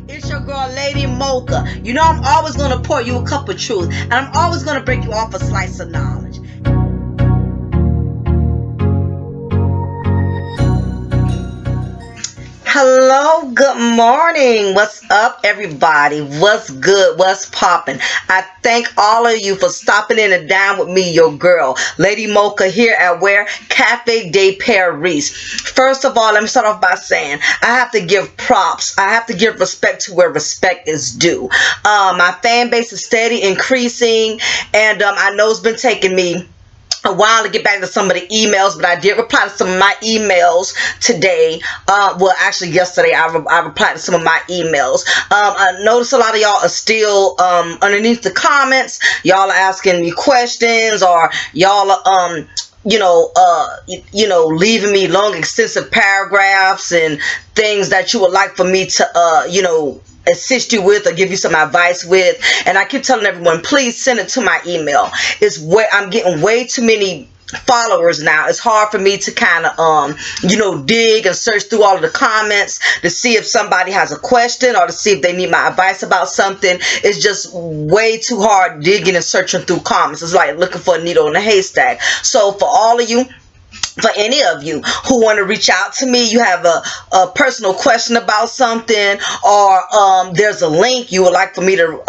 It's your girl, Lady 𝐜𝐚𝐬. You know I'm always going to pour you a cup of truth, and I'm always going to break you off a slice of knowledge. Hello, good morning. What's up, everybody? What's good? What's popping? I thank all of you for stopping in and down with me, your girl, Lady 𝐜𝐚𝐬, here at where? Cafe de Paris. First of all, let me start off by saying I have to give props. I have to give respect to where respect is due. My fan base is steady increasing, and I know it's been taking me a while to get back to some of the emails, but I did reply to some of my emails today. Well, actually yesterday I replied to some of my emails. I noticed a lot of y'all are still underneath the comments. Y'all are asking me questions, or y'all are leaving me long extensive paragraphs and things that you would like for me to assist you with or give you some advice with. And I keep telling everyone, please send it to my email. It's where I'm getting way too many followers now. It's hard for me to kind of dig and search through all of the comments to see if somebody has a question or to see if they need my advice about something. It's just way too hard digging and searching through comments. It's like looking for a needle in a haystack. So for all of you, for any of you who want to reach out to me, you have a personal question about something, or there's a link you would like for me to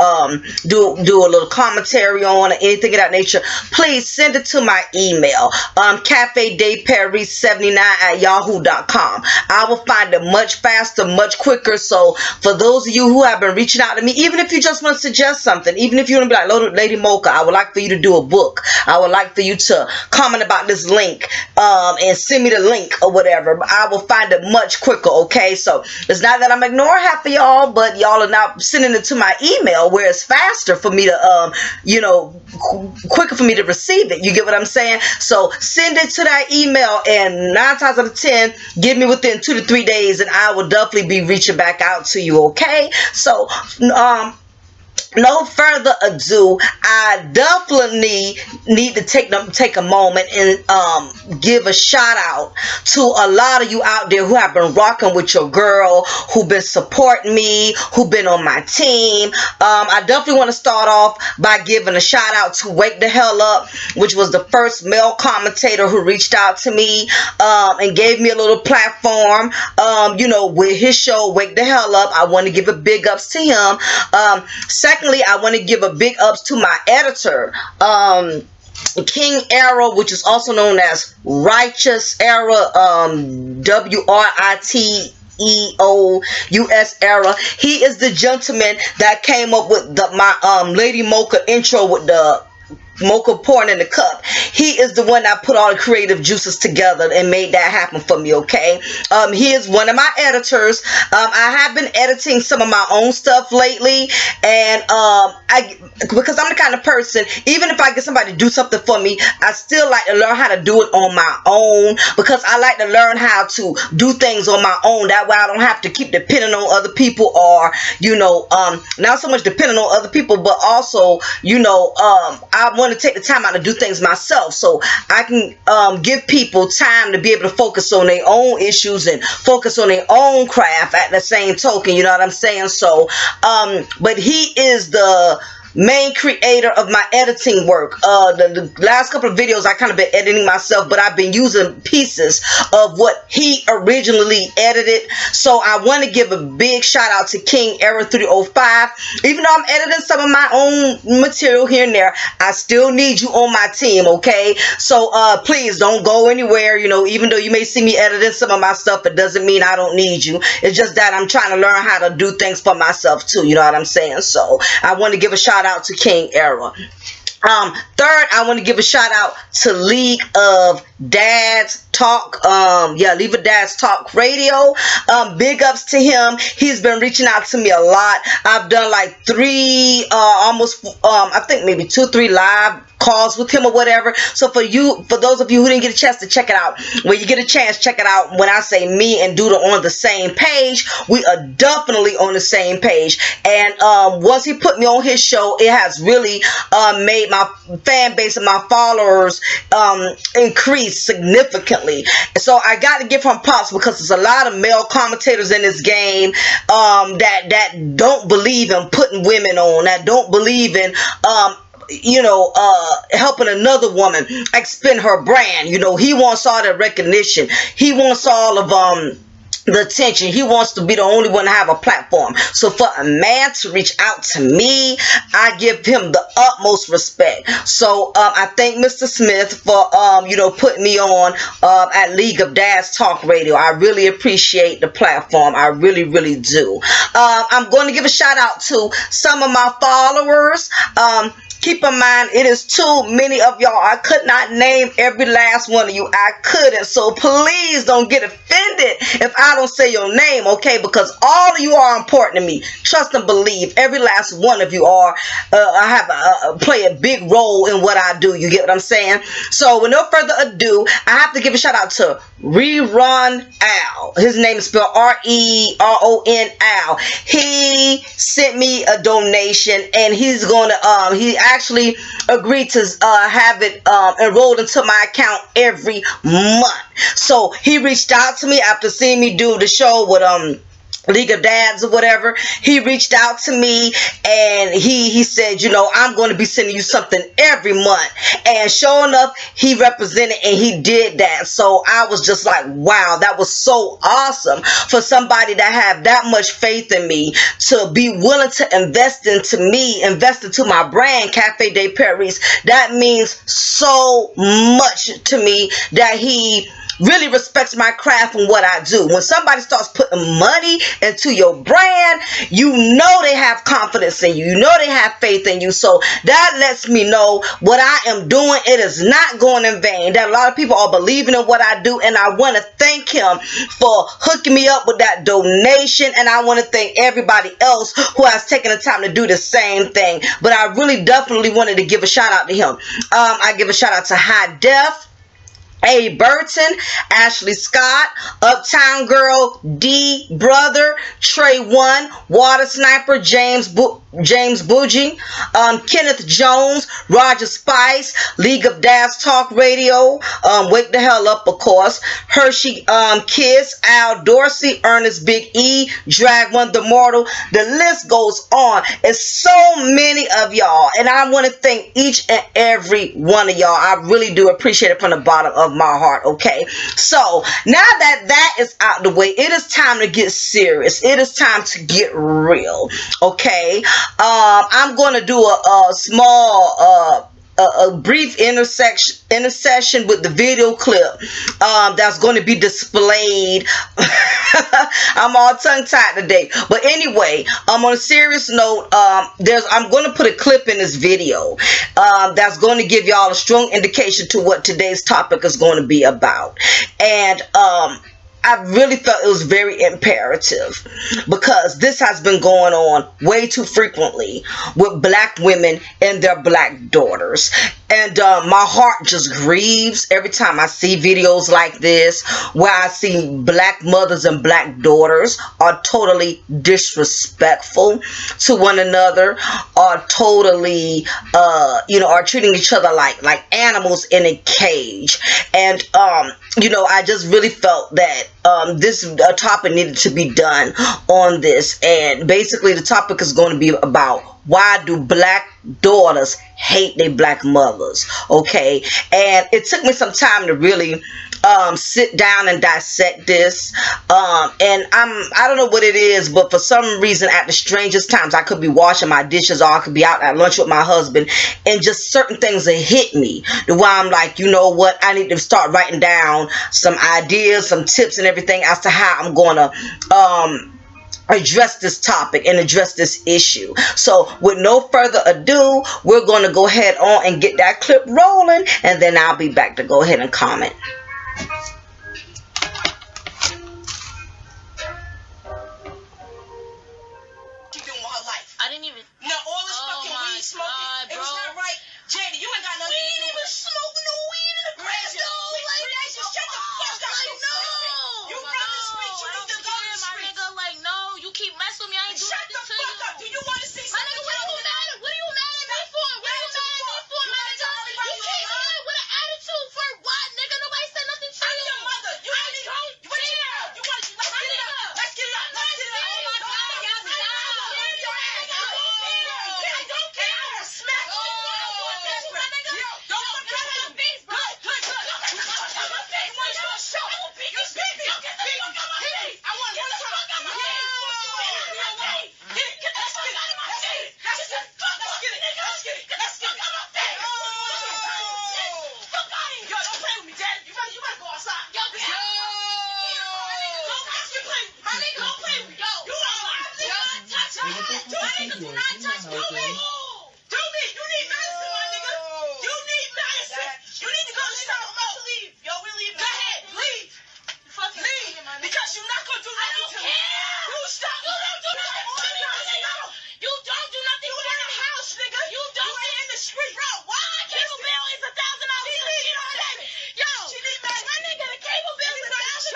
do a little commentary on, or anything of that nature, please send it to my email, cafedeparis79@yahoo.com. I will find it much faster, much quicker. So for those of you who have been reaching out to me, even if you just want to suggest something, even if you want to be like, Lady 𝐜𝐚𝐬𝐚, I would like for you to do a book, I would like for you to comment about this link, and send me the link or whatever, but I will find it much quicker. Okay, so it's not that I'm ignoring half of y'all, but y'all are now sending it to my email where it's faster for me to quicker for me to receive it. You get what I'm saying? So send it to that email, and 9 times out of 10, give me within 2 to 3 days, and I will definitely be reaching back out to you. Okay, so no further ado, I definitely need to take a moment and give a shout out to a lot of you out there who have been rocking with your girl, who've been supporting me, who've been on my team. I definitely want to start off by giving a shout out to Wake the Hell Up, which was the first male commentator who reached out to me and gave me a little platform, with his show Wake the Hell Up. I want to give a big ups to him. Secondly, I want to give a big ups to my editor, 𝐜𝐴𝐚'𝐬, which is also known as Righteous Era, WRITEOUS Era. He is the gentleman that came up with my Lady 𝐜𝐚𝐬 intro with the mocha pouring in the cup. He is the one that put all the creative juices together and made that happen for me. Okay, he is one of my editors. I have been editing some of my own stuff lately, and because I'm the kind of person, even if I get somebody to do something for me, I still like to learn how to do it on my own, because I like to learn how to do things on my own. That way I don't have to keep depending on other people, or not so much depending on other people, but also I want to take the time out to do things myself, so I can give people time to be able to focus on their own issues and focus on their own craft at the same token. You know what I'm saying? So but he is the main creator of my editing work. The last couple of videos I kind of been editing myself, but I've been using pieces of what he originally edited. So I want to give a big shout out to King Era 305. Even though I'm editing some of my own material here and there, I still need you on my team. Okay, so please don't go anywhere. Even though you may see me editing some of my stuff, it doesn't mean I don't need you. It's just that I'm trying to learn how to do things for myself too. You know what I'm saying? So I want to give a shout out to 𝐜𝐴𝐚. Third, I want to give a shout out to League of Dads Talk. League of Dads Talk Radio. Big ups to him. He's been reaching out to me a lot. I've done like 3, I think maybe 2, 3 live calls with him or whatever. So for those of you who didn't get a chance to check it out, when you get a chance, check it out. When I say me and Duda on the same page, we are definitely on the same page. And once he put me on his show, it has really made my fan base and my followers increase significantly. So I got to give him props, because there's a lot of male commentators in this game that don't believe in putting women on, that don't believe in helping another woman expand her brand. He wants all the recognition. He wants all of the attention. He wants to be the only one to have a platform. So for a man to reach out to me, I give him the utmost respect. So I thank Mr. Smith for putting me on at League of Dads Talk Radio. I really appreciate the platform. I really, really do. I'm going to give a shout out to some of my followers. Keep in mind, it is too many of y'all. I could not name every last one of you. I couldn't. So please don't get offended if I don't say your name, okay? Because all of you are important to me. Trust and believe. Every last one of you are. I have play a big role in what I do. You get what I'm saying? So with no further ado, I have to give a shout out to Rerun Al. His name is spelled R-E-R-O-N Al. He sent me a donation, and he's going to he actually agreed to have it enrolled into my account every month. So he reached out to me after seeing me do the show with League of Dads or whatever. He reached out to me, and he said, I'm going to be sending you something every month. And sure enough, he represented, and he did that. So I was just like, wow, that was so awesome for somebody that have that much faith in me to be willing to invest into me, invest into my brand, Cafe de Paris. That means so much to me that he really respects my craft and what I do. When somebody starts putting money into your brand, they have confidence in you. They have faith in you. So that lets me know what I am doing, it is not going in vain. That a lot of people are believing in what I do, and I want to thank him for hooking me up with that donation, and I want to thank everybody else who has taken the time to do the same thing. But I really definitely wanted to give a shout out to him. I give a shout out to High Def, A. Burton, Ashley Scott, Uptown Girl, D Brother, Trey One, Water Sniper, James Bougie, Kenneth Jones, Roger Spice, League of Dads Talk Radio, Wake the Hell Up, of course, Hershey Kiss, Al Dorsey, Ernest Big E, Drag One the Mortal. The list goes on. It's so many of y'all, and I want to thank each and every one of y'all. I really do appreciate it from the bottom of my heart. Okay, so now that is out the way, it is time to get serious. It is time to get real. Okay, I'm going to do a small a brief intercession with the video clip that's going to be displayed. I'm all tongue-tied today, but anyway, on a serious note, I'm going to put a clip in this video that's going to give y'all a strong indication to what today's topic is going to be about. And I really felt it was very imperative, because this has been going on way too frequently with black women and their black daughters. And my heart just grieves every time I see videos like this, where I see black mothers and black daughters are totally disrespectful to one another, are totally, are treating each other like animals in a cage. And, I just really felt that this topic needed to be done on this. And basically the topic is going to be about, why do black daughters hate their black mothers? Okay, and it took me some time to really sit down and dissect this. And I don't know what it is, but for some reason, at the strangest times, I could be washing my dishes, or I could be out at lunch with my husband, and just certain things that hit me, to where I'm like, you know what, I need to start writing down some ideas, some tips, and everything as to how I'm going to address this topic and address this issue. So with no further ado, we're going to go ahead on and get that clip rolling, and then I'll be back to go ahead and comment. I didn't even. No, all this fucking weed smoking. It was not right. JD, you ain't got nothing do not touch me. Do me. You need medicine, my nigga. You need medicine. You need to go to South Mode. Leave. Yo, we leave. Go ahead. Leave. Leave. Because you're not going to do nothing to me. You stop. You don't do nothing for me, nigga. You don't do nothing for me. You in the house, nigga. You don't. You in the street. Bro, why my cable bill is $1,000? Yo, my nigga, the cable bill is $1,000.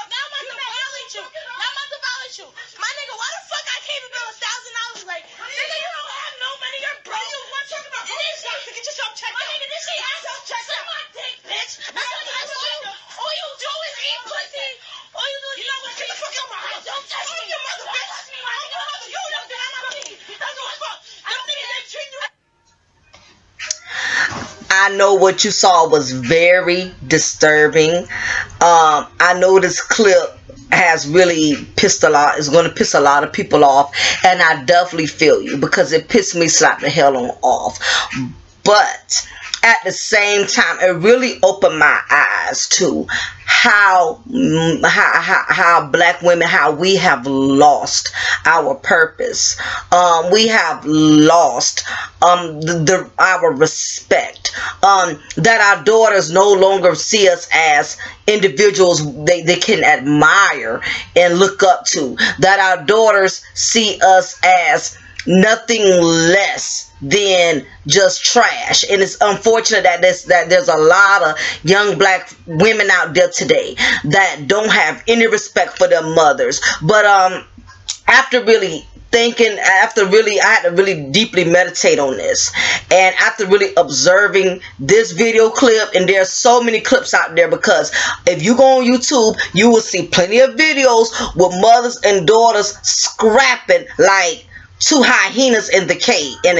Now I'm about to violate you. My nigga, why the fuck I cable bill $1,000? Like, nigga, you don't have no money. You're broke. What you talking about? Get yourself checked out. My nigga, this shit has suck my dick, bitch. All you do is eat pussy. All you do is eat pussy. Get the fuck out my house. Don't touch me. Your mother, bitch. You don't get out my pussy. Don't give a fuck. Them niggas that treat you. I know what you saw was very disturbing. I know this clip has really pissed a lot. It's going to piss a lot of people off, and I definitely feel you because it pissed me slap the hell on off. But at the same time, it really opened my eyes to how black women, how we have lost our purpose. We have lost our respect. That our daughters no longer see us as individuals they can admire and look up to. That our daughters see us as nothing less than just trash. And it's unfortunate that there's a lot of young black women out there today that don't have any respect for their mothers. But after really thinking, I had to really deeply meditate on this, and after really observing this video clip, and there's so many clips out there, because if you go on YouTube, you will see plenty of videos with mothers and daughters scrapping like two hyenas in a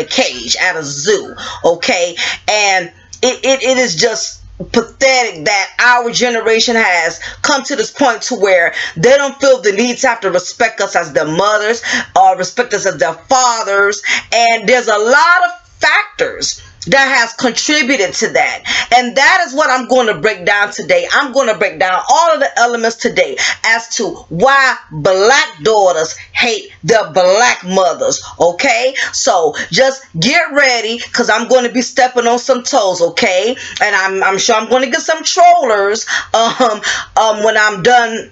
cage at a zoo. Okay, and it is just pathetic that our generation has come to this point to where they don't feel the need to have to respect us as their mothers or respect us as their fathers. And there's a lot of factors that has contributed to that, and that is what I'm going to break down today. I'm going to break down all of the elements today as to why black daughters hate their black mothers. Okay, so just get ready, because I'm going to be stepping on some toes. Okay, and I'm sure I'm going to get some trollers when I'm done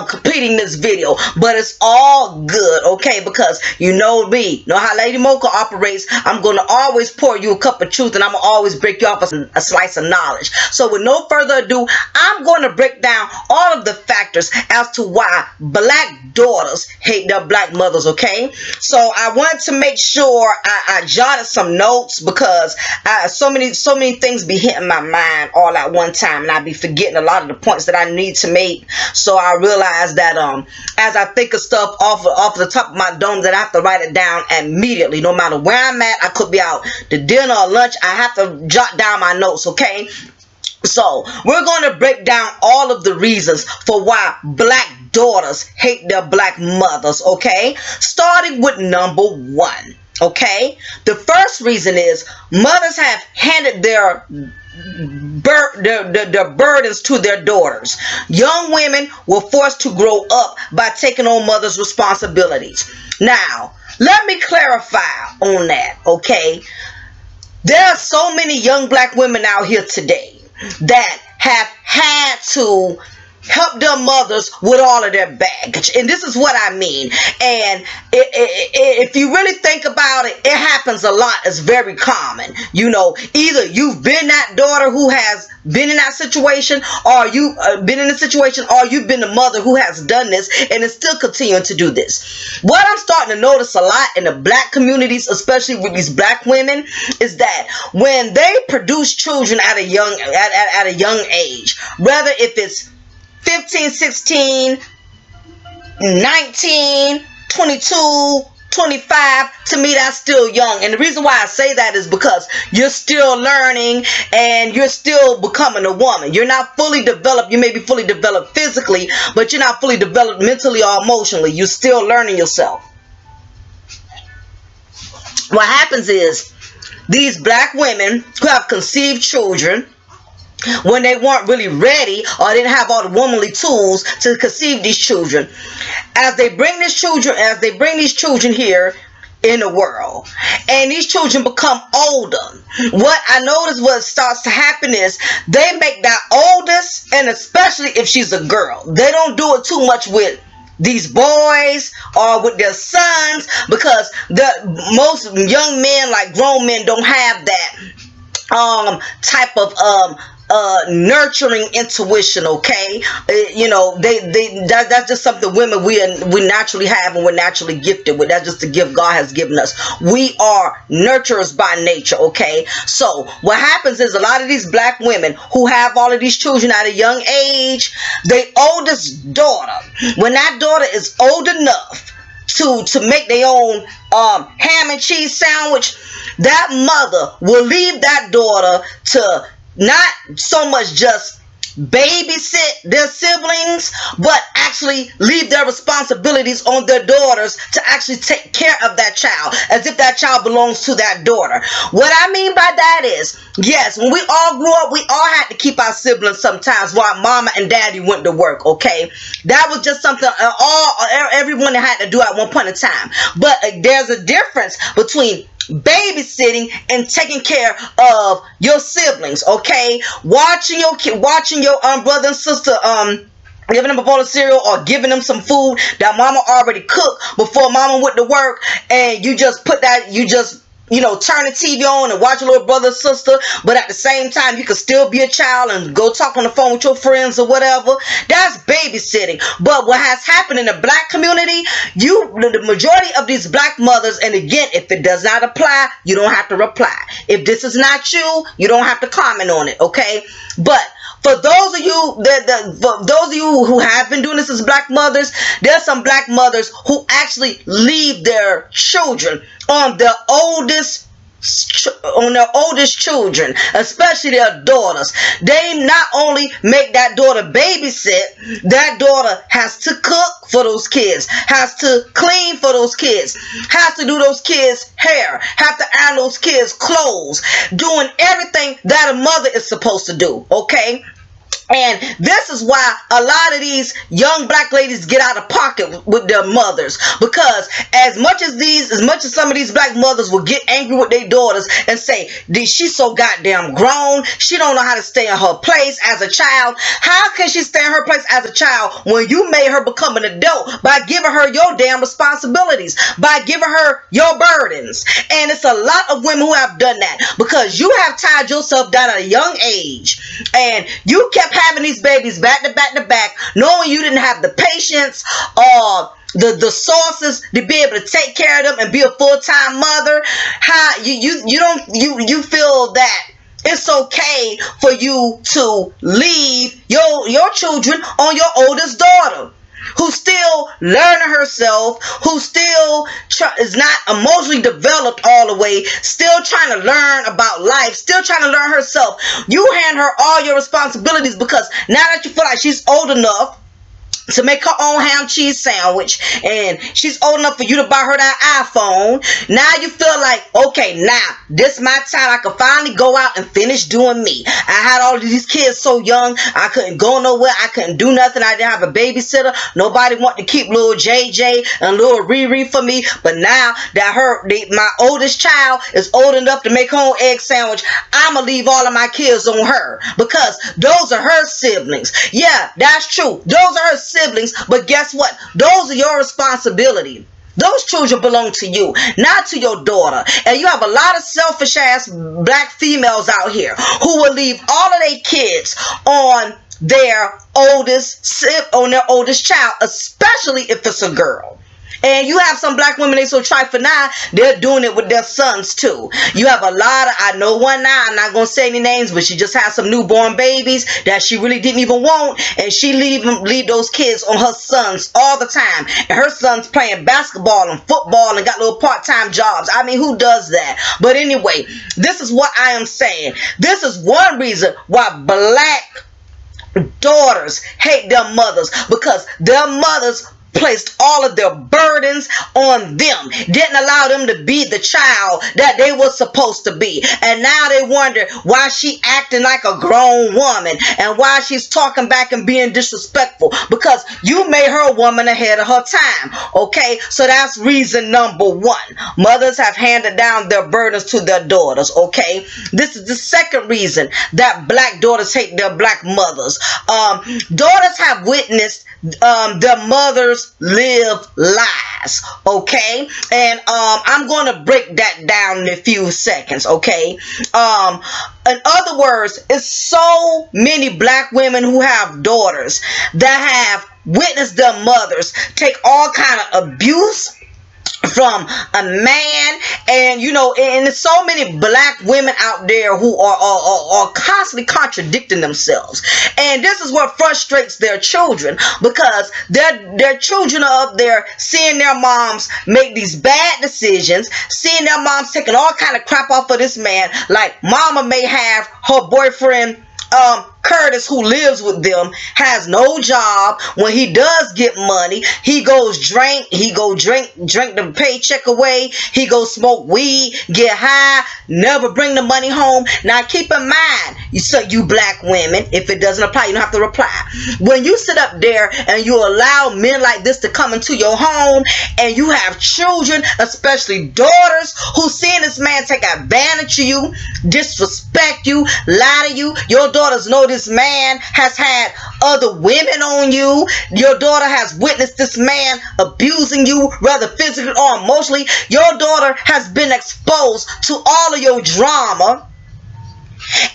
completing this video, but it's all good, okay? Because you know me, know how Lady Mocha operates. I'm going to always pour you a cup of truth, and I'm going to always break you off a slice of knowledge. So with no further ado, I'm going to break down all of the factors as to why black daughters hate their black mothers, okay? So I wanted to make sure I jotted some notes, because so many things be hitting my mind all at one time, and I be forgetting a lot of the points that I need to make. So I realize that as I think of stuff off the top of my dome, that I have to write it down immediately. No matter where I'm at, I could be out to dinner or lunch, I have to jot down my notes, okay? So we're going to break down all of the reasons for why black daughters hate their black mothers, okay? Starting with number one, okay? The first reason is mothers have handed their burdens to their daughters. Young women were forced to grow up by taking on mothers' responsibilities. Now, let me clarify on that, okay? There are so many young black women out here today that have had to help their mothers with all of their baggage. And this is what I mean. And if you really think about it, it happens a lot. It's very common. You know, either you've been that daughter who has been in that situation, or you've been in a situation, or you've been the mother who has done this and is still continuing to do this. What I'm starting to notice a lot in the black communities, especially with these black women, is that when they produce children at a young age, whether if it's 15, 16, 19, 22, 25, to me that's still young. And the reason why I say that is because you're still learning and you're still becoming a woman. You're not fully developed. You may be fully developed physically, but you're not fully developed mentally or emotionally. You're still learning yourself. What happens is these black women who have conceived children when they weren't really ready or didn't have all the womanly tools to conceive these children, as they bring these children here in the world, and these children become older. What I notice what starts to happen is they make that oldest, and especially if she's a girl, they don't do it too much with these boys or with their sons, because the most young men, like grown men, don't have that type of nurturing intuition. Okay, you know, that's just something women we naturally have, and we're naturally gifted with. That's just the gift God has given us. We are nurturers by nature. Okay, so what happens is a lot of these black women who have all of these children at a young age, their oldest daughter, when that daughter is old enough to make their own ham and cheese sandwich, that mother will leave that daughter to not so much just babysit their siblings, but actually leave their responsibilities on their daughters to actually take care of that child, as if that child belongs to that daughter. What I mean by that is, yes, when we all grew up, we all had to keep our siblings sometimes while mama and daddy went to work. Okay, that was just something everyone had to do at one point in time. But there's a difference between babysitting and taking care of your siblings. Okay, watching your brother and sister giving them a bowl of cereal or giving them some food that mama already cooked before mama went to work, and you just turn the TV on and watch your little brother or sister, but at the same time you can still be a child and go talk on the phone with your friends or whatever. That's babysitting. But what has happened in the black community, the majority of these black mothers, and again, if it does not apply, you don't have to reply. If this is not you, you don't have to comment on it. Okay, but for those of you who have been doing this as black mothers, there's some black mothers who actually leave their children on their oldest children, especially their daughters. They not only make that daughter babysit, that daughter has to cook for those kids, has to clean for those kids, has to do those kids' hair, have to iron those kids' clothes, doing everything that a mother is supposed to do. Okay, and this is why a lot of these young black ladies get out of pocket with their mothers, because as much as some of these black mothers will get angry with their daughters and say, she's so goddamn grown, she don't know how to stay in her place as a child. How can she stay in her place as a child when you made her become an adult by giving her your damn responsibilities, by giving her your burdens? And it's a lot of women who have done that because you have tied yourself down at a young age, and you kept having these babies back to back to back, knowing you didn't have the patience or the sources to be able to take care of them and be a full-time mother. How you feel that it's okay for you to leave your children on your oldest daughter, who's still learning herself, who still is not emotionally developed all the way, still trying to learn about life, still trying to learn herself. You hand her all your responsibilities because now that you feel like she's old enough to make her own ham cheese sandwich, and she's old enough for you to buy her that iPhone. Now you feel like, okay, now this my time. I can finally go out and finish doing me. I had all of these kids so young, I couldn't go nowhere, I couldn't do nothing, I didn't have a babysitter, nobody wanted to keep little JJ and little Riri for me. But now that my oldest child is old enough to make her own egg sandwich, I'ma leave all of my kids on her, because those are her siblings. Yeah, that's true, those are her siblings, but guess what? Those are your responsibility. Those children belong to you, not to your daughter. And you have a lot of selfish ass black females out here who will leave all of their kids on their oldest child, especially if it's a girl. And you have some black women, they so trifling now, they're doing it with their sons too. You have a lot of, I know one now, I'm not going to say any names, but she just has some newborn babies that she really didn't even want, and she leave those kids on her sons all the time. And her son's playing basketball and football and got little part-time jobs. I mean, who does that? But anyway, this is what I am saying. This is one reason why black daughters hate their mothers, because their mothers placed all of their burdens on them, didn't allow them to be the child that they were supposed to be. And now they wonder why she acting like a grown woman and why she's talking back and being disrespectful, because you made her a woman ahead of her time. Okay, so that's reason number one. Mothers have handed down their burdens to their daughters. Okay, this is the second reason that black daughters hate their black mothers. Daughters have witnessed their mothers live lies. Okay, and I'm going to break that down in a few seconds. Okay, in other words, it's so many black women who have daughters that have witnessed their mothers take all kind of abuse from a man, and you know, and there's so many black women out there who are constantly contradicting themselves, and this is what frustrates their children, because their children are up there seeing their moms make these bad decisions, seeing their moms taking all kind of crap off of this man. Like mama may have her boyfriend Curtis, who lives with them, has no job. When he does get money, he goes drink the paycheck away. He goes smoke weed, get high, never bring the money home. Now keep in mind, you black women, if it doesn't apply, you don't have to reply. When you sit up there and you allow men like this to come into your home, and you have children, especially daughters, who seeing this man take advantage of you, disrespect you, lie to you. Your daughters know this man has had other women on you. Your daughter has witnessed this man abusing you, whether physically or emotionally. Your daughter has been exposed to all of your drama.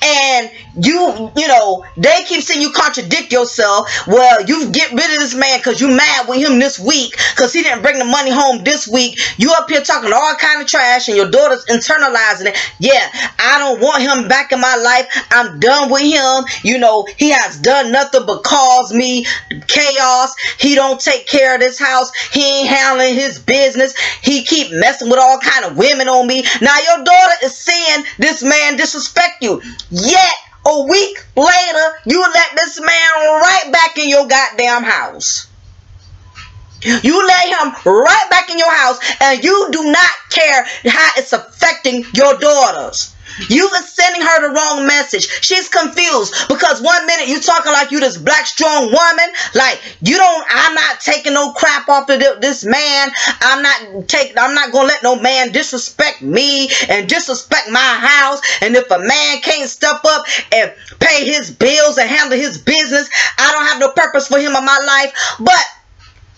And you know, they keep seeing you contradict yourself. Well, you get rid of this man because you mad with him this week because he didn't bring the money home this week. You up here talking all kind of trash, and your daughter's internalizing it. Yeah, I don't want him back in my life. I'm done with him. You know, he has done nothing but cause me chaos. He don't take care of this house. He ain't handling his business. He keep messing with all kind of women on me. Now your daughter is seeing this man disrespect you. Yet a week later, you let this man right back in your goddamn house. You let him right back in your house, and you do not care how it's affecting your daughters. You are sending her the wrong message. She's confused because one minute you talking like you this black strong woman, like I'm not taking no crap off of this man. I'm not gonna let no man disrespect me and disrespect my house. And if a man can't step up and pay his bills and handle his business, I don't have no purpose for him in my life. But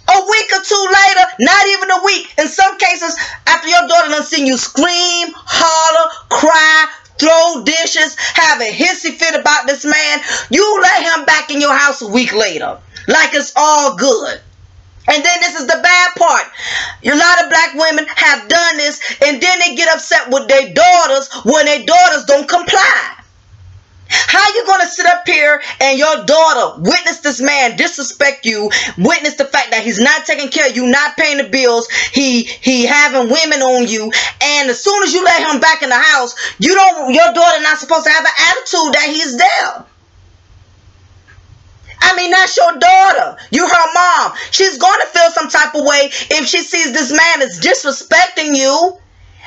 a week or two later, not even a week, in some cases, after your daughter done seen you scream, holler, cry, throw dishes, have a hissy fit about this man, you let him back in your house a week later, like it's all good. And then this is the bad part. A lot of black women have done this, and then they get upset with their daughters when their daughters don't comply. How you gonna sit up here and your daughter witness this man disrespect you, witness the fact that he's not taking care of you, not paying the bills, he having women on you, and as soon as you let him back in the house, your daughter not supposed to have an attitude that he's there. I mean, that's your daughter. You her mom. She's gonna feel some type of way if she sees this man is disrespecting you.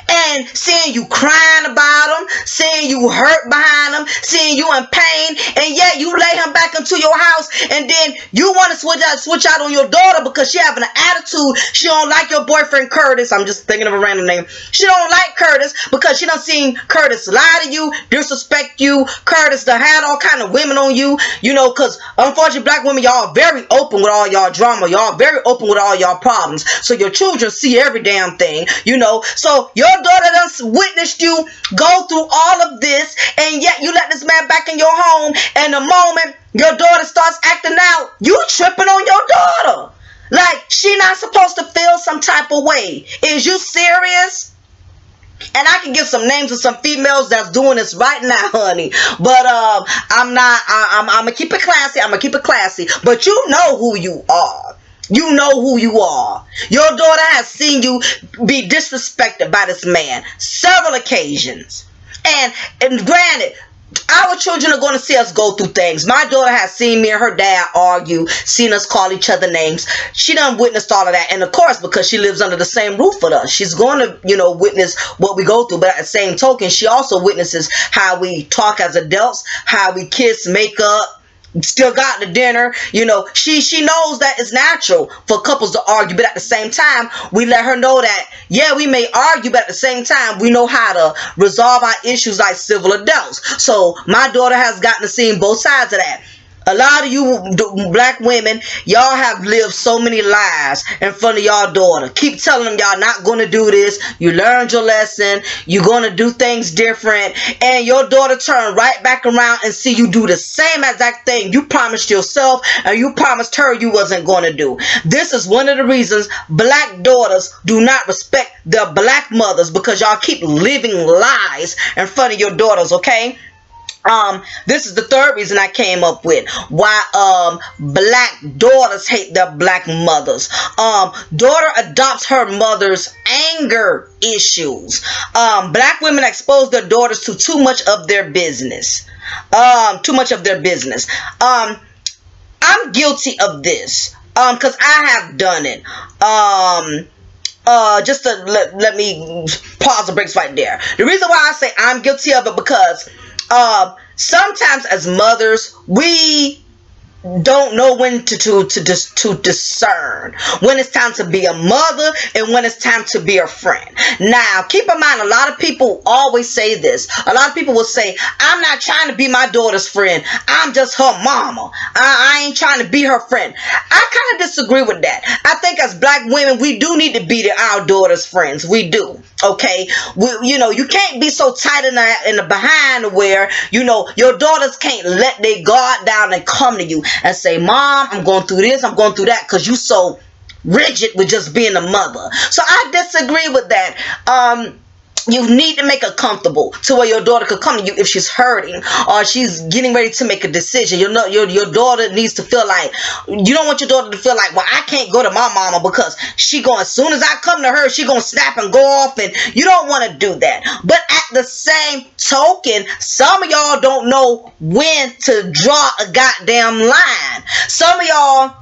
And seeing you crying about him, seeing you hurt behind him, seeing you in pain, and yet you lay him back into your house, and then you want to switch out on your daughter because she having an attitude. She don't like your boyfriend Curtis. I'm just thinking of a random name. She don't like Curtis because she done seen Curtis lie to you, disrespect you. Curtis done had all kind of women on you, you know, because unfortunately black women, y'all very open with all y'all drama. Y'all very open with all y'all problems. So your children see every damn thing, you know. So your daughter done witnessed you go through all of this, and yet you let this man back in your home, and the moment your daughter starts acting out, you tripping on your daughter. Like she not supposed to feel some type of way. Is you serious? And I can give some names of some females that's doing this right now, honey. But I'm gonna keep it classy. But you know who you are. You know who you are. Your daughter has seen you be disrespected by this man several occasions. And granted, our children are going to see us go through things. My daughter has seen me and her dad argue, seen us call each other names. She done witnessed all of that. And of course, because she lives under the same roof with us, she's going to, you know, witness what we go through. But at the same token, she also witnesses how we talk as adults, how we kiss, make up, still got the dinner. You know, she knows that it's natural for couples to argue, but at the same time, we let her know that, yeah, we may argue, but at the same time, we know how to resolve our issues like civil adults. So my daughter has gotten to see both sides of that. A lot of you black women, y'all have lived so many lies in front of y'all daughter. Keep telling them y'all not going to do this. You learned your lesson. You're going to do things different. And your daughter turn right back around and see you do the same exact thing you promised yourself and you promised her you wasn't going to do. This is one of the reasons black daughters do not respect their black mothers, because y'all keep living lies in front of your daughters, okay? This is the third reason I came up with why black daughters hate their black mothers. Daughter adopts her mother's anger issues. Black women expose their daughters to too much of their business. I'm guilty of this because I have done it. Just to let me pause the brakes right there. The reason why I say I'm guilty of it, because sometimes as mothers, we don't know when to discern when it's time to be a mother and when it's time to be a friend. Now, keep in mind, a lot of people always say this. A lot of people will say, I'm not trying to be my daughter's friend. I'm just her mama. I ain't trying to be her friend. I kind of disagree with that. I think as black women, we do need to be our daughter's friends. We do. Okay, you know, you can't be so tight in the behind where, you know, your daughters can't let their guard down and come to you and say, Mom, I'm going through this, I'm going through that, because you so rigid with just being a mother. So I disagree with that. You need to make her comfortable to where your daughter could come to you if she's hurting or she's getting ready to make a decision. You know, your daughter needs to feel like, you don't want your daughter to feel like, well, I can't go to my mama because she going, as soon as I come to her, she going to snap and go off, and you don't want to do that. But at the same token, some of y'all don't know when to draw a goddamn line. Some of y'all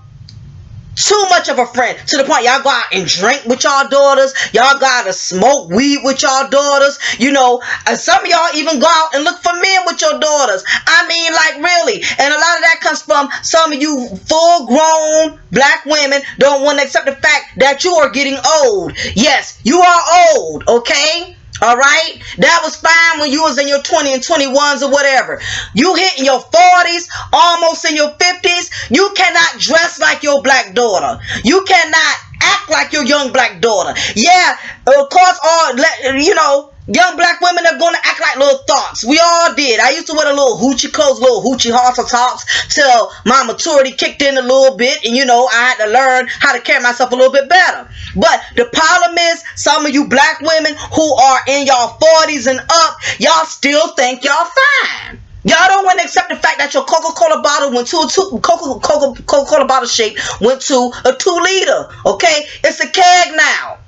too much of a friend to the point y'all go out and drink with y'all daughters. Y'all go out and smoke weed with y'all daughters. You know, and some of y'all even go out and look for men with your daughters. I mean, like, really. And a lot of that comes from some of you full-grown black women don't want to accept the fact that you are getting old. Yes, you are old, okay? All right, that was fine when you was in your 20s and 21s or whatever. You hitting your 40s, almost in your 50s. You cannot dress like your black daughter. You cannot act like your young black daughter. Yeah, of course, you know, young black women are going to act like little thoughts. We all did. I used to wear the little hoochie coats, little hoochie halter tops till my maturity kicked in a little bit. And, you know, I had to learn how to carry myself a little bit better. But the problem is, some of you black women who are in y'all 40s and up, y'all still think y'all fine. Y'all don't want to accept the fact that your Coca-Cola bottle went to Coca-Cola bottle shape went to a 2 liter. Okay? It's a keg now.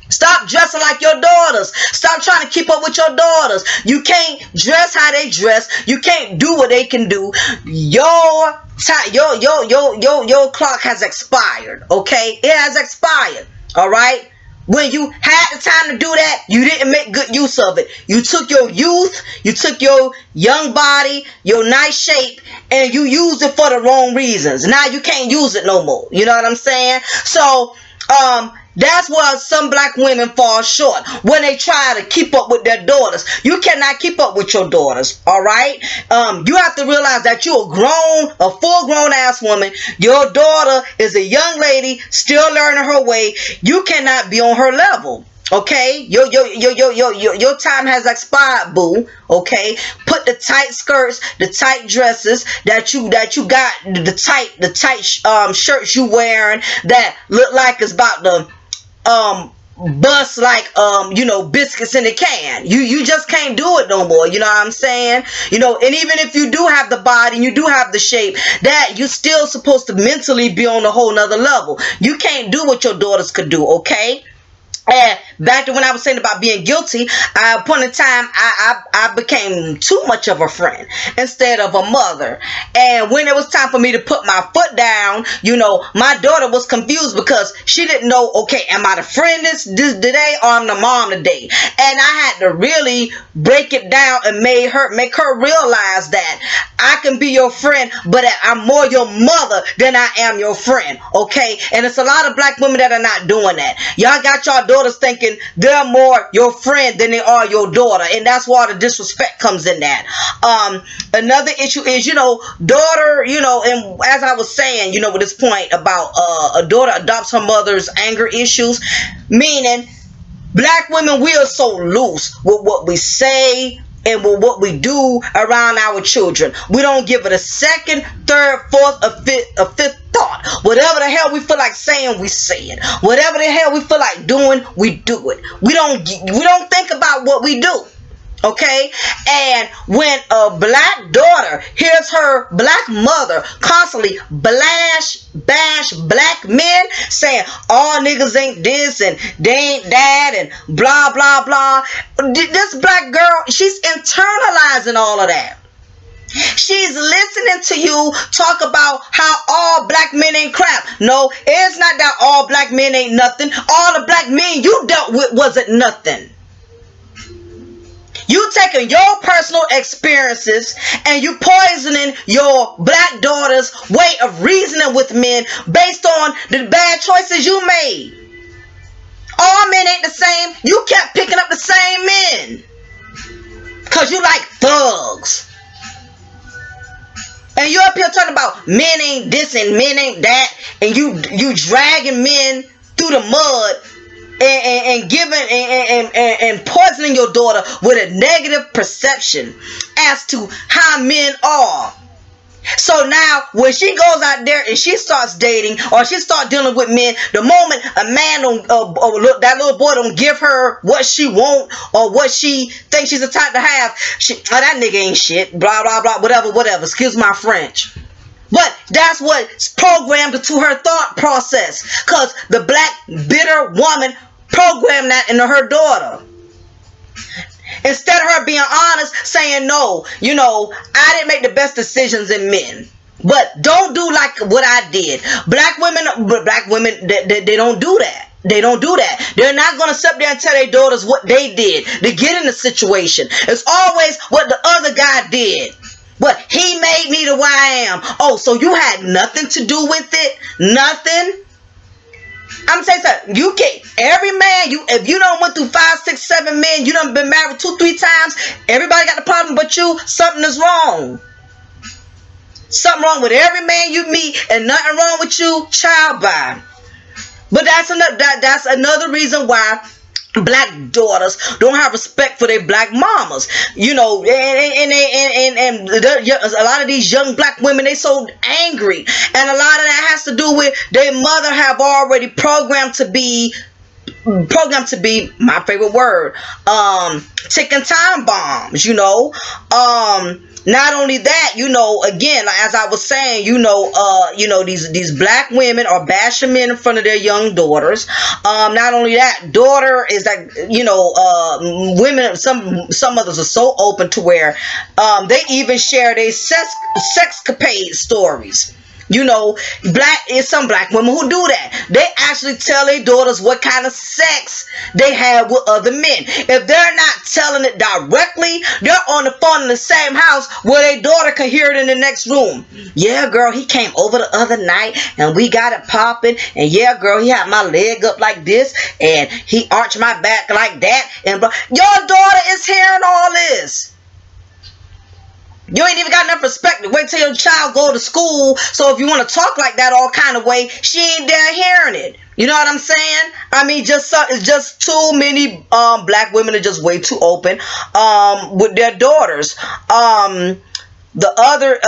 Stop dressing like your daughters. Stop trying to keep up with your daughters. You can't dress how they dress. You can't do what they can do. Your clock has expired. Okay? It has expired. All right? When you had the time to do that, you didn't make good use of it. You took your youth, you took your young body, your nice shape, and you used it for the wrong reasons. Now you can't use it no more. You know what I'm saying? So, that's why some black women fall short when they try to keep up with their daughters. You cannot keep up with your daughters, all right? You have to realize that you're a full-grown ass woman. Your daughter is a young lady still learning her way. You cannot be on her level. Okay, your time has expired, boo. Okay, put the tight skirts, the tight dresses that you got, the tight shirts you wearing that look like it's about to bust like you know, biscuits in a can. You just can't do it no more. You know what I'm saying? You know, and even if you do have the body and you do have the shape, that you're still supposed to mentally be on a whole nother level. You can't do what your daughters could do. Okay. And back to when I was saying about being guilty, at a point in time, I became too much of a friend instead of a mother. And when it was time for me to put my foot down, you know, my daughter was confused because she didn't know, okay, am I the friend this today or I'm the mom today? And I had to really break it down and make her realize that I can be your friend, but I'm more your mother than I am your friend, okay? And it's a lot of black women that are not doing that. Y'all got y'all daughters thinking they're more your friend than they are your daughter, and that's why the disrespect comes in that. Another issue is, you know, daughter, you know, and as I was saying, you know, with this point about a daughter adopts her mother's anger issues, meaning black women, we are so loose with what we say and with what we do around our children. We don't give it a second, third, fourth, a fifth thought. Whatever the hell we feel like saying, we say it. Whatever the hell we feel like doing, we do it. We don't think about what we do. Okay? And when a black daughter hears her black mother constantly bash black men, saying all niggas ain't this and they ain't that and blah blah blah, this black girl, she's internalizing all of that. She's listening to you talk about how all black men ain't crap. No, it's not that all black men ain't nothing. All the black men you dealt with wasn't nothing. You taking your personal experiences and you poisoning your black daughter's way of reasoning with men based on the bad choices you made. All men ain't the same. You kept picking up the same men because you like thugs. And you up here talking about men ain't this and men ain't that, and you dragging men through the mud and giving and poisoning your daughter with a negative perception as to how men are. So now when she goes out there and she starts dating or she starts dealing with men, the moment a man that little boy don't give her what she want or what she thinks she's entitled to have, that nigga ain't shit, blah blah blah, whatever, excuse my French. But that's what's programmed into her thought process, because the black bitter woman programmed that into her daughter. Instead of her being honest, saying, no, you know, I didn't make the best decisions in men, but don't do like what I did. Black women, they don't do that. They don't do that. They're not going to sit there and tell their daughters what they did to get in the situation. It's always what the other guy did. But he made me the way I am. Oh, so you had nothing to do with it? Nothing? I'm saying something. You can't. Every man, if you done went through 5, 6, 7 men, you done been married 2, 3 times. Everybody got the problem, but you. Something is wrong. Something wrong with every man you meet, and nothing wrong with you. Child by. But that's another reason why black daughters don't have respect for their black mamas, you know, and a lot of these young black women, they so angry, and a lot of that has to do with their mother have already programmed to be my favorite word, ticking time bombs, you know. Not only that, you know, again, as I was saying, you know, these black women are bashing men in front of their young daughters. Not only that, daughter is like, you know, women, some others are so open to where they even share their sexcapade stories. You know, some black women who do that. They actually tell their daughters what kind of sex they had with other men. If they're not telling it directly, they're on the phone in the same house where their daughter can hear it in the next room. Yeah, girl, he came over the other night and we got it popping. And yeah, girl, he had my leg up like this and he arched my back like that. And your daughter is hearing all this. You ain't even got enough perspective. Wait till your child go to school. So if you want to talk like that all kind of way, she ain't there hearing it. You know what I'm saying? I mean, it's just too many black women are just way too open with their daughters. The other,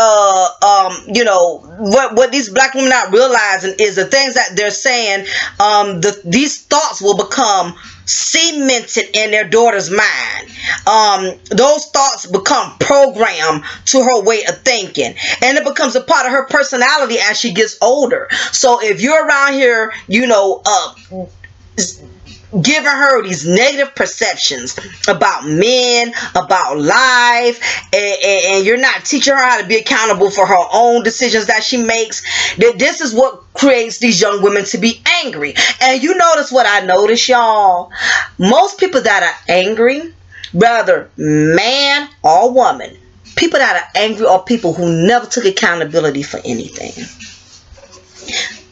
you know, what these black women not realizing is the things that they're saying, these thoughts will become cemented in their daughter's mind. Those thoughts become programmed to her way of thinking, and it becomes a part of her personality as she gets older. So if you're around here, you know, giving her these negative perceptions about men, about life, and you're not teaching her how to be accountable for her own decisions that she makes, that this is what creates these young women to be angry. And you notice what I notice, y'all? Most people that are angry, whether man or woman, people that are angry are people who never took accountability for anything.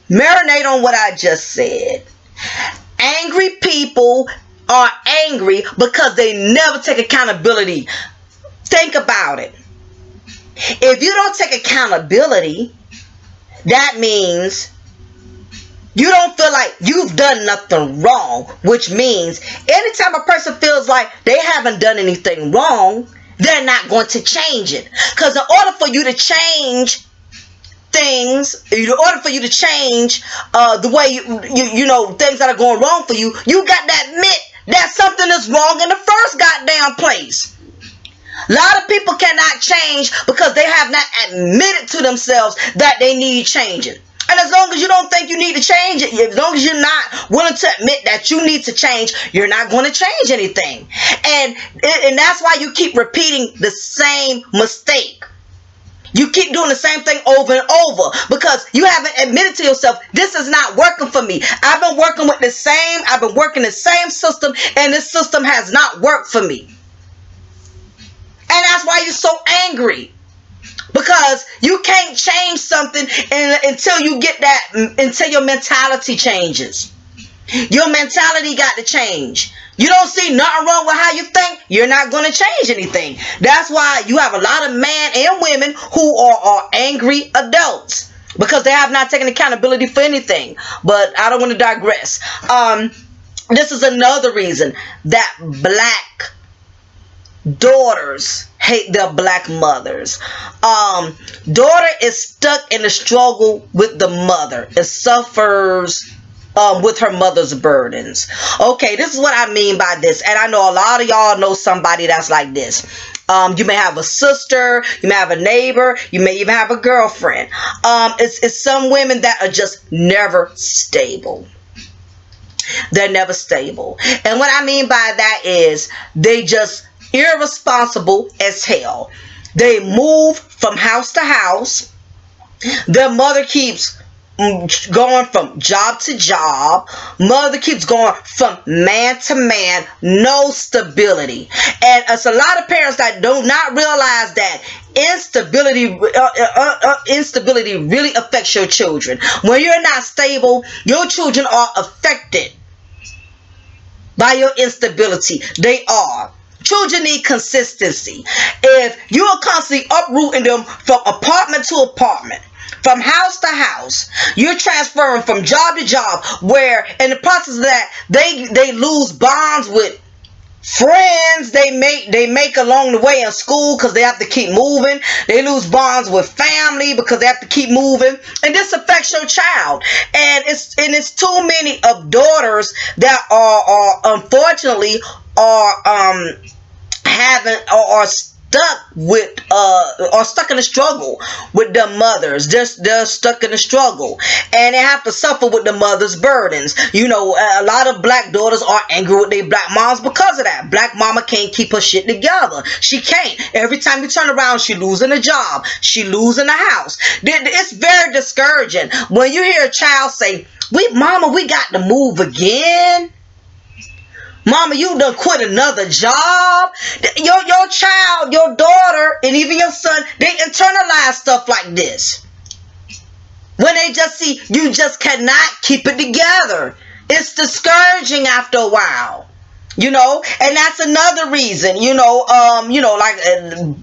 Marinate on what I just said. Angry people are angry because they never take accountability. Think about it. If you don't take accountability, that means you don't feel like you've done nothing wrong, which means anytime a person feels like they haven't done anything wrong, they're not going to change it. Because in order for you to change things, in order for you to change the way you know things that are going wrong for you, you got to admit that something is wrong in the first goddamn place. A lot of people cannot change because they have not admitted to themselves that they need changing. And as long as you don't think you need to change it, as long as you're not willing to admit that you need to change, you're not going to change anything. And that's why you keep repeating the same mistake. You keep doing the same thing over and over because you haven't admitted to yourself, this is not working for me. I've been working the same system, and this system has not worked for me. And that's why you're so angry. Because you can't change something until you get that, until your mentality changes. Your mentality got to change. You don't see nothing wrong with how you think, you're not going to change anything. That's why you have a lot of men and women who are angry adults. Because they have not taken accountability for anything. But I don't want to digress. This is another reason that black daughters hate their black mothers. Daughter is stuck in a struggle with the mother. It suffers with her mother's burdens. Okay, this is what I mean by this. And I know a lot of y'all know somebody that's like this. You may have a sister, you may have a neighbor, you may even have a girlfriend. It's some women that are just never stable. They're never stable. And what I mean by that is they just irresponsible as hell. They move from house to house. Their mother keeps going from job to job. Mother keeps going from man to man. No stability. And it's a lot of parents that do not realize that instability really affects your children. When you're not stable, your children are affected by your instability. They are. Children need consistency. If you are constantly uprooting them from apartment to apartment, from house to house, you're transferring from job to job, where in the process of that, they lose bonds with friends they make along the way in school because they have to keep moving. They lose bonds with family because they have to keep moving, and this affects your child. And it's too many of daughters that are unfortunately stuck in a struggle with their mothers. They're stuck in a struggle, and they have to suffer with the mother's burdens. You know, a lot of black daughters are angry with their black moms because of that. Black mama can't keep her shit together. She can't. Every time you turn around, she losing a job. She losing a house. It's very discouraging when you hear a child say, "Mama, we got to move again. Mama, you done quit another job." Your child, your daughter, and even your son, they internalize stuff like this. When they just see you just cannot keep it together. It's discouraging after a while. You know, and that's another reason,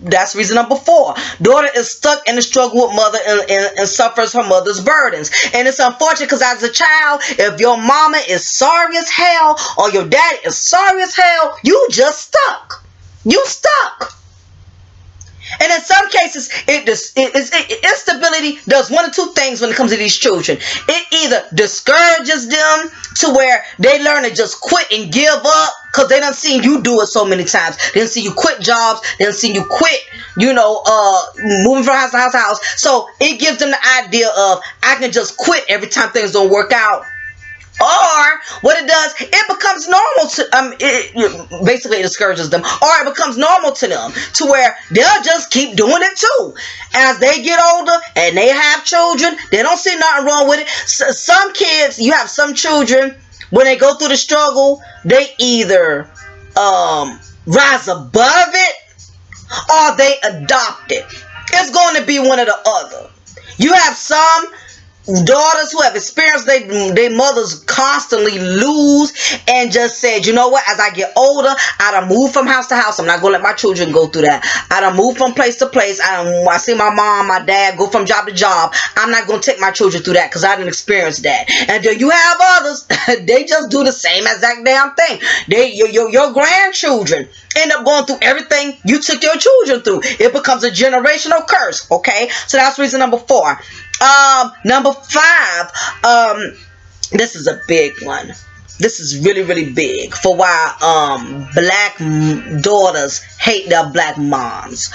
that's reason number 4. Daughter is stuck in the struggle with mother and suffers her mother's burdens. And it's unfortunate because as a child, if your mama is sorry as hell or your daddy is sorry as hell, you just stuck. You stuck. And in some cases, instability does one of two things when it comes to these children. It either discourages them to where they learn to just quit and give up because they done seen you do it so many times. They done seen you quit jobs. They done seen you quit, moving from house to house to house. So it gives them the idea of, I can just quit every time things don't work out. Or what it does, it becomes normal to it basically discourages them, or it becomes normal to them to where they'll just keep doing it too. As they get older and they have children, they don't see nothing wrong with it. So some kids, you have some children, when they go through the struggle, they either rise above it or they adopt it. It's going to be one or the other. You have some daughters who have experienced their mothers constantly lose and just said, you know what, as I get older, I done move from house to house. I'm not going to let my children go through that. I done move from place to place. I see my mom, my dad go from job to job. I'm not going to take my children through that because I didn't experience that. And then you have others, they just do the same exact damn thing. Your grandchildren end up going through everything you took your children through. It becomes a generational curse. Okay, so that's reason number 4. Number 5, this is a big one. This is really, really big for why black daughters hate their black moms.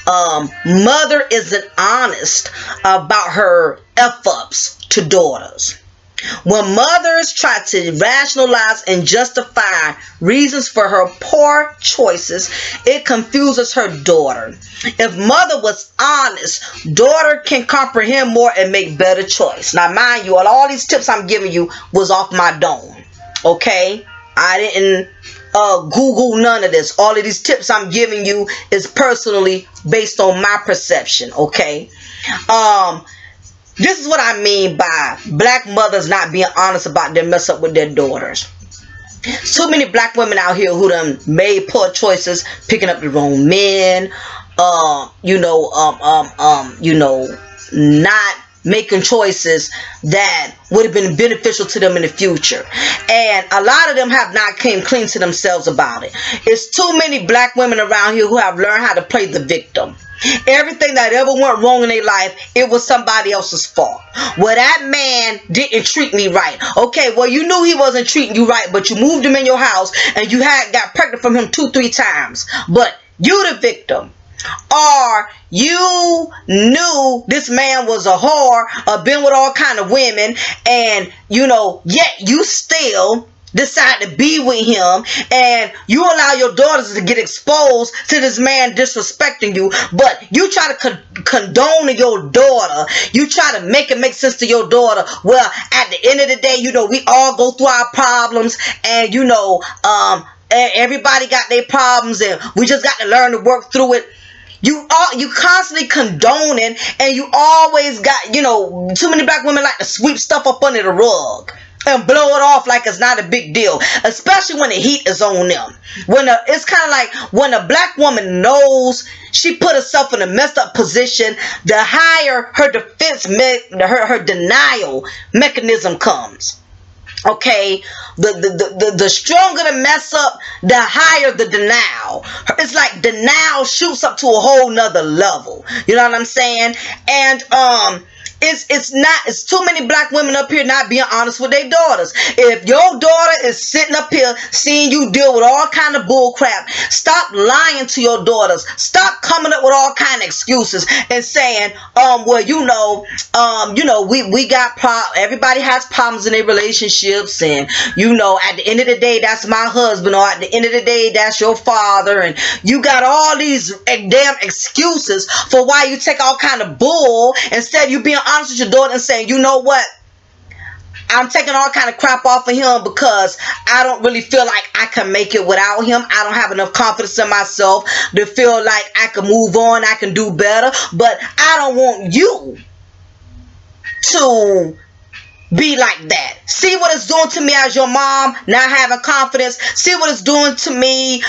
Mother isn't honest about her F-ups to daughters. When mothers try to rationalize and justify reasons for her poor choices, it confuses her daughter. If mother was honest, daughter can comprehend more and make better choice. Now, mind you, all these tips I'm giving you was off my dome. Okay? I didn't Google none of this. All of these tips I'm giving you is personally based on my perception. Okay? This is what I mean by black mothers not being honest about their mess up with their daughters. So many black women out here who done made poor choices, picking up the wrong men, not making choices that would have been beneficial to them in the future. And a lot of them have not came clean to themselves about it. It's too many black women around here who have learned how to play the victim. Everything that ever went wrong in their life, it was somebody else's fault. Well, that man didn't treat me right. Okay, well, you knew he wasn't treating you right, but you moved him in your house and you got pregnant from him 2-3 times. But you the victim. Or you knew this man was a whore, been with all kind of women, and yet you still decide to be with him, and you allow your daughters to get exposed to this man disrespecting you, but you try to condone your daughter. You try to make it make sense to your daughter. Well, at the end of the day, we all go through our problems, and everybody got their problems, and we just got to learn to work through it. You constantly condoning, and you always got, too many black women like to sweep stuff up under the rug and blow it off like it's not a big deal, especially when the heat is on them. It's kind of like when a black woman knows she put herself in a messed up position, the higher her defense, her denial mechanism comes. Okay, the stronger the mess up, the higher the denial. It's like denial shoots up to a whole nother level. You know what I'm saying? And it's too many black women up here not being honest with their daughters. If your daughter is sitting up here seeing you deal with all kind of bull crap, stop lying to your daughters. Stop coming up with all kind of excuses and saying, we got everybody has problems in their relationships, and at the end of the day, that's my husband, or at the end of the day, that's your father, and you got all these damn excuses for why you take all kind of bull instead of you being honest with your daughter and saying, you know what, I'm taking all kind of crap off of him because I don't really feel like I can make it without him. I don't have enough confidence in myself to feel like I can move on, I can do better, but I don't want you to be like that. See what it's doing to me as your mom, not having confidence. See what it's doing to me,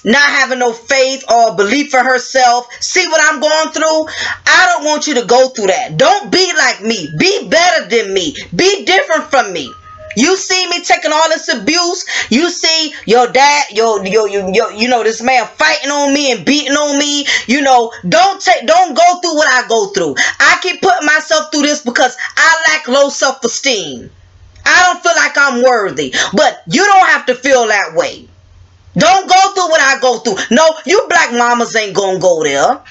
not having no faith or belief in herself. See what I'm going through? I don't want you to go through that. Don't be like me. Be better than me. Be different from me. You see me taking all this abuse. You see your dad, this man fighting on me and beating on me. Don't go through what I go through. I keep putting myself through this because I lack low self-esteem. I don't feel like I'm worthy. But you don't have to feel that way. Don't go through what I go through. No, you black mamas ain't gonna go there.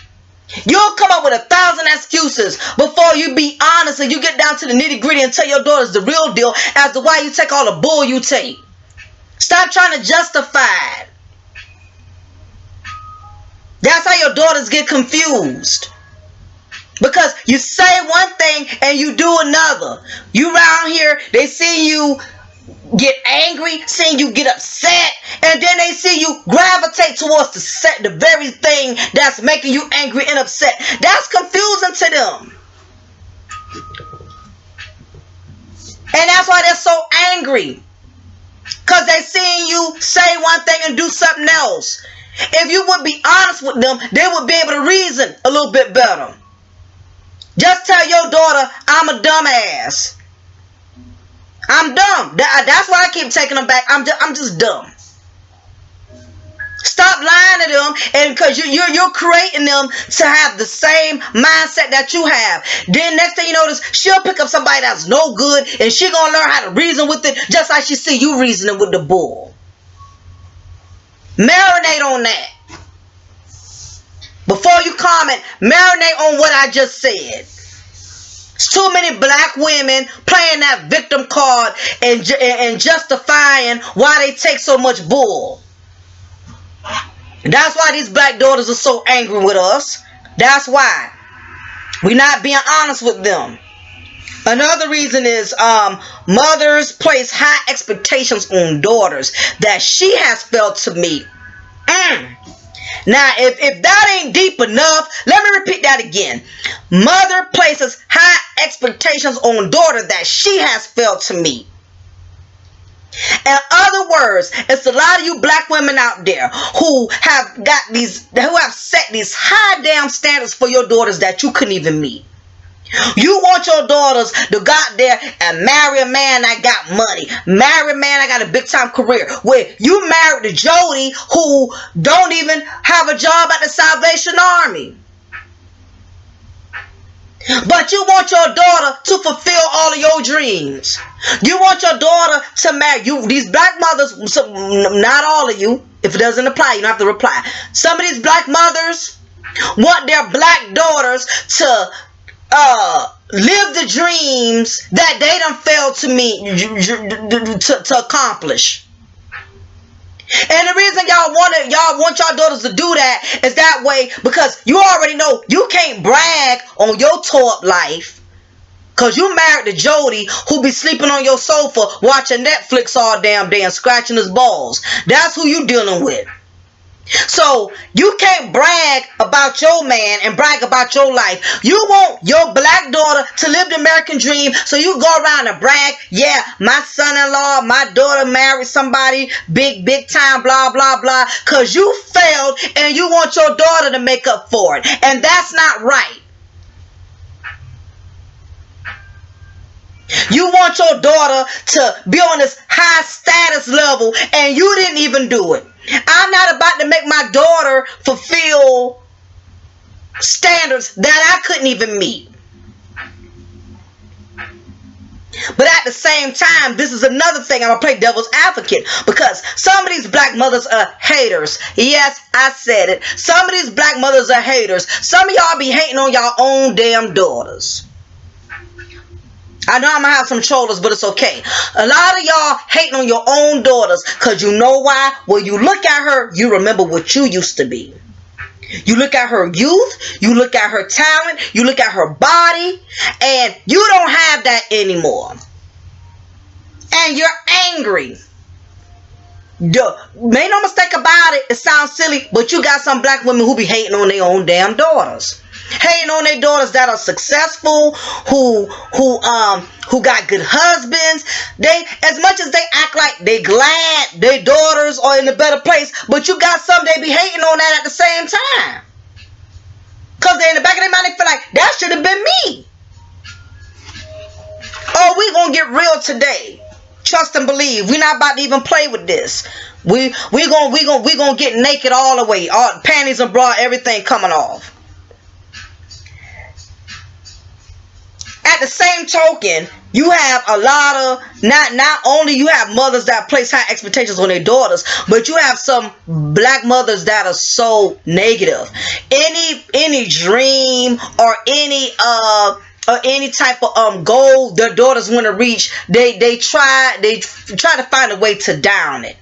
You'll come up with 1,000 excuses before you be honest and you get down to the nitty gritty and tell your daughters the real deal as to why you take all the bull you take. Stop trying to justify it. That's how your daughters get confused. Because you say one thing and you do another. You around here, they see you get angry, seeing you get upset, and then they see you gravitate towards the very thing that's making you angry and upset. That's confusing to them. And that's why they're so angry. Because they seeing you say one thing and do something else. If you would be honest with them, they would be able to reason a little bit better. Just tell your daughter, I'm a dumbass. I'm dumb. That's why I keep taking them back. I'm just dumb. Stop lying to them, and because you're creating them to have the same mindset that you have. Then next thing you notice, she'll pick up somebody that's no good, and she gonna learn how to reason with it, just like she see you reasoning with the bull. Marinate on that. Before you comment, marinate on what I just said. It's too many black women playing that victim card and justifying why they take so much bull. And that's why these black daughters are so angry with us. That's why. We're not being honest with them. Another reason is mothers place high expectations on daughters that she has failed to meet. Now, if that ain't deep enough, let me repeat that again. Mother places high expectations on daughter that she has failed to meet. In other words, it's a lot of you black women out there who have set these high damn standards for your daughters that you couldn't even meet. You want your daughters to go out there and marry a man that got money, marry a man that got a big time career. Where you married to Jody, who don't even have a job at the Salvation Army. But you want your daughter to fulfill all of your dreams. You want your daughter to marry you. These black mothers, not all of you. If it doesn't apply, you don't have to reply. Some of these black mothers want their black daughters to live the dreams that they done failed to meet, to accomplish. And the reason y'all want y'all daughters to do that is that way because you already know you can't brag on your tore up life because you married to Jody who be sleeping on your sofa watching Netflix all damn day and scratching his balls. That's who you dealing with. So you can't brag about your man and brag about your life. You want your black daughter to live the American dream, so you go around and brag, yeah, my son-in-law, my daughter married somebody big time, blah blah blah, because you failed and you want your daughter to make up for it. And that's not right. You want your daughter to be on this high status level and you didn't even do it. I'm not about to make my daughter fulfill standards that I couldn't even meet. But at the same time, this is another thing. I'm going to play devil's advocate because some of these black mothers are haters. Yes, I said it. Some of these black mothers are haters. Some of y'all be hating on y'all own damn daughters. I know I'm going to have some trollers, but it's okay. A lot of y'all hating on your own daughters because you know why? When you look at her, you remember what you used to be. You look at her youth, you look at her talent, you look at her body, and you don't have that anymore. And you're angry. Make no mistake about it, it sounds silly, but you got some black women who be hating on their own damn daughters. Hating on their daughters that are successful, who got good husbands. They, as much as they act like they glad their daughters are in a better place, but you got some they be hating on that at the same time. Cause they in the back of their mind they feel like that should have been me. Oh, we gonna get real today. Trust and believe. We're not about to even play with this. We gonna get naked all the way. All panties and bra, everything coming off. At the same token, you have a lot of, not only you have mothers that place high expectations on their daughters, but you have some black mothers that are so negative. Any dream or any type of goal their daughters want to reach, they try to find a way to down it.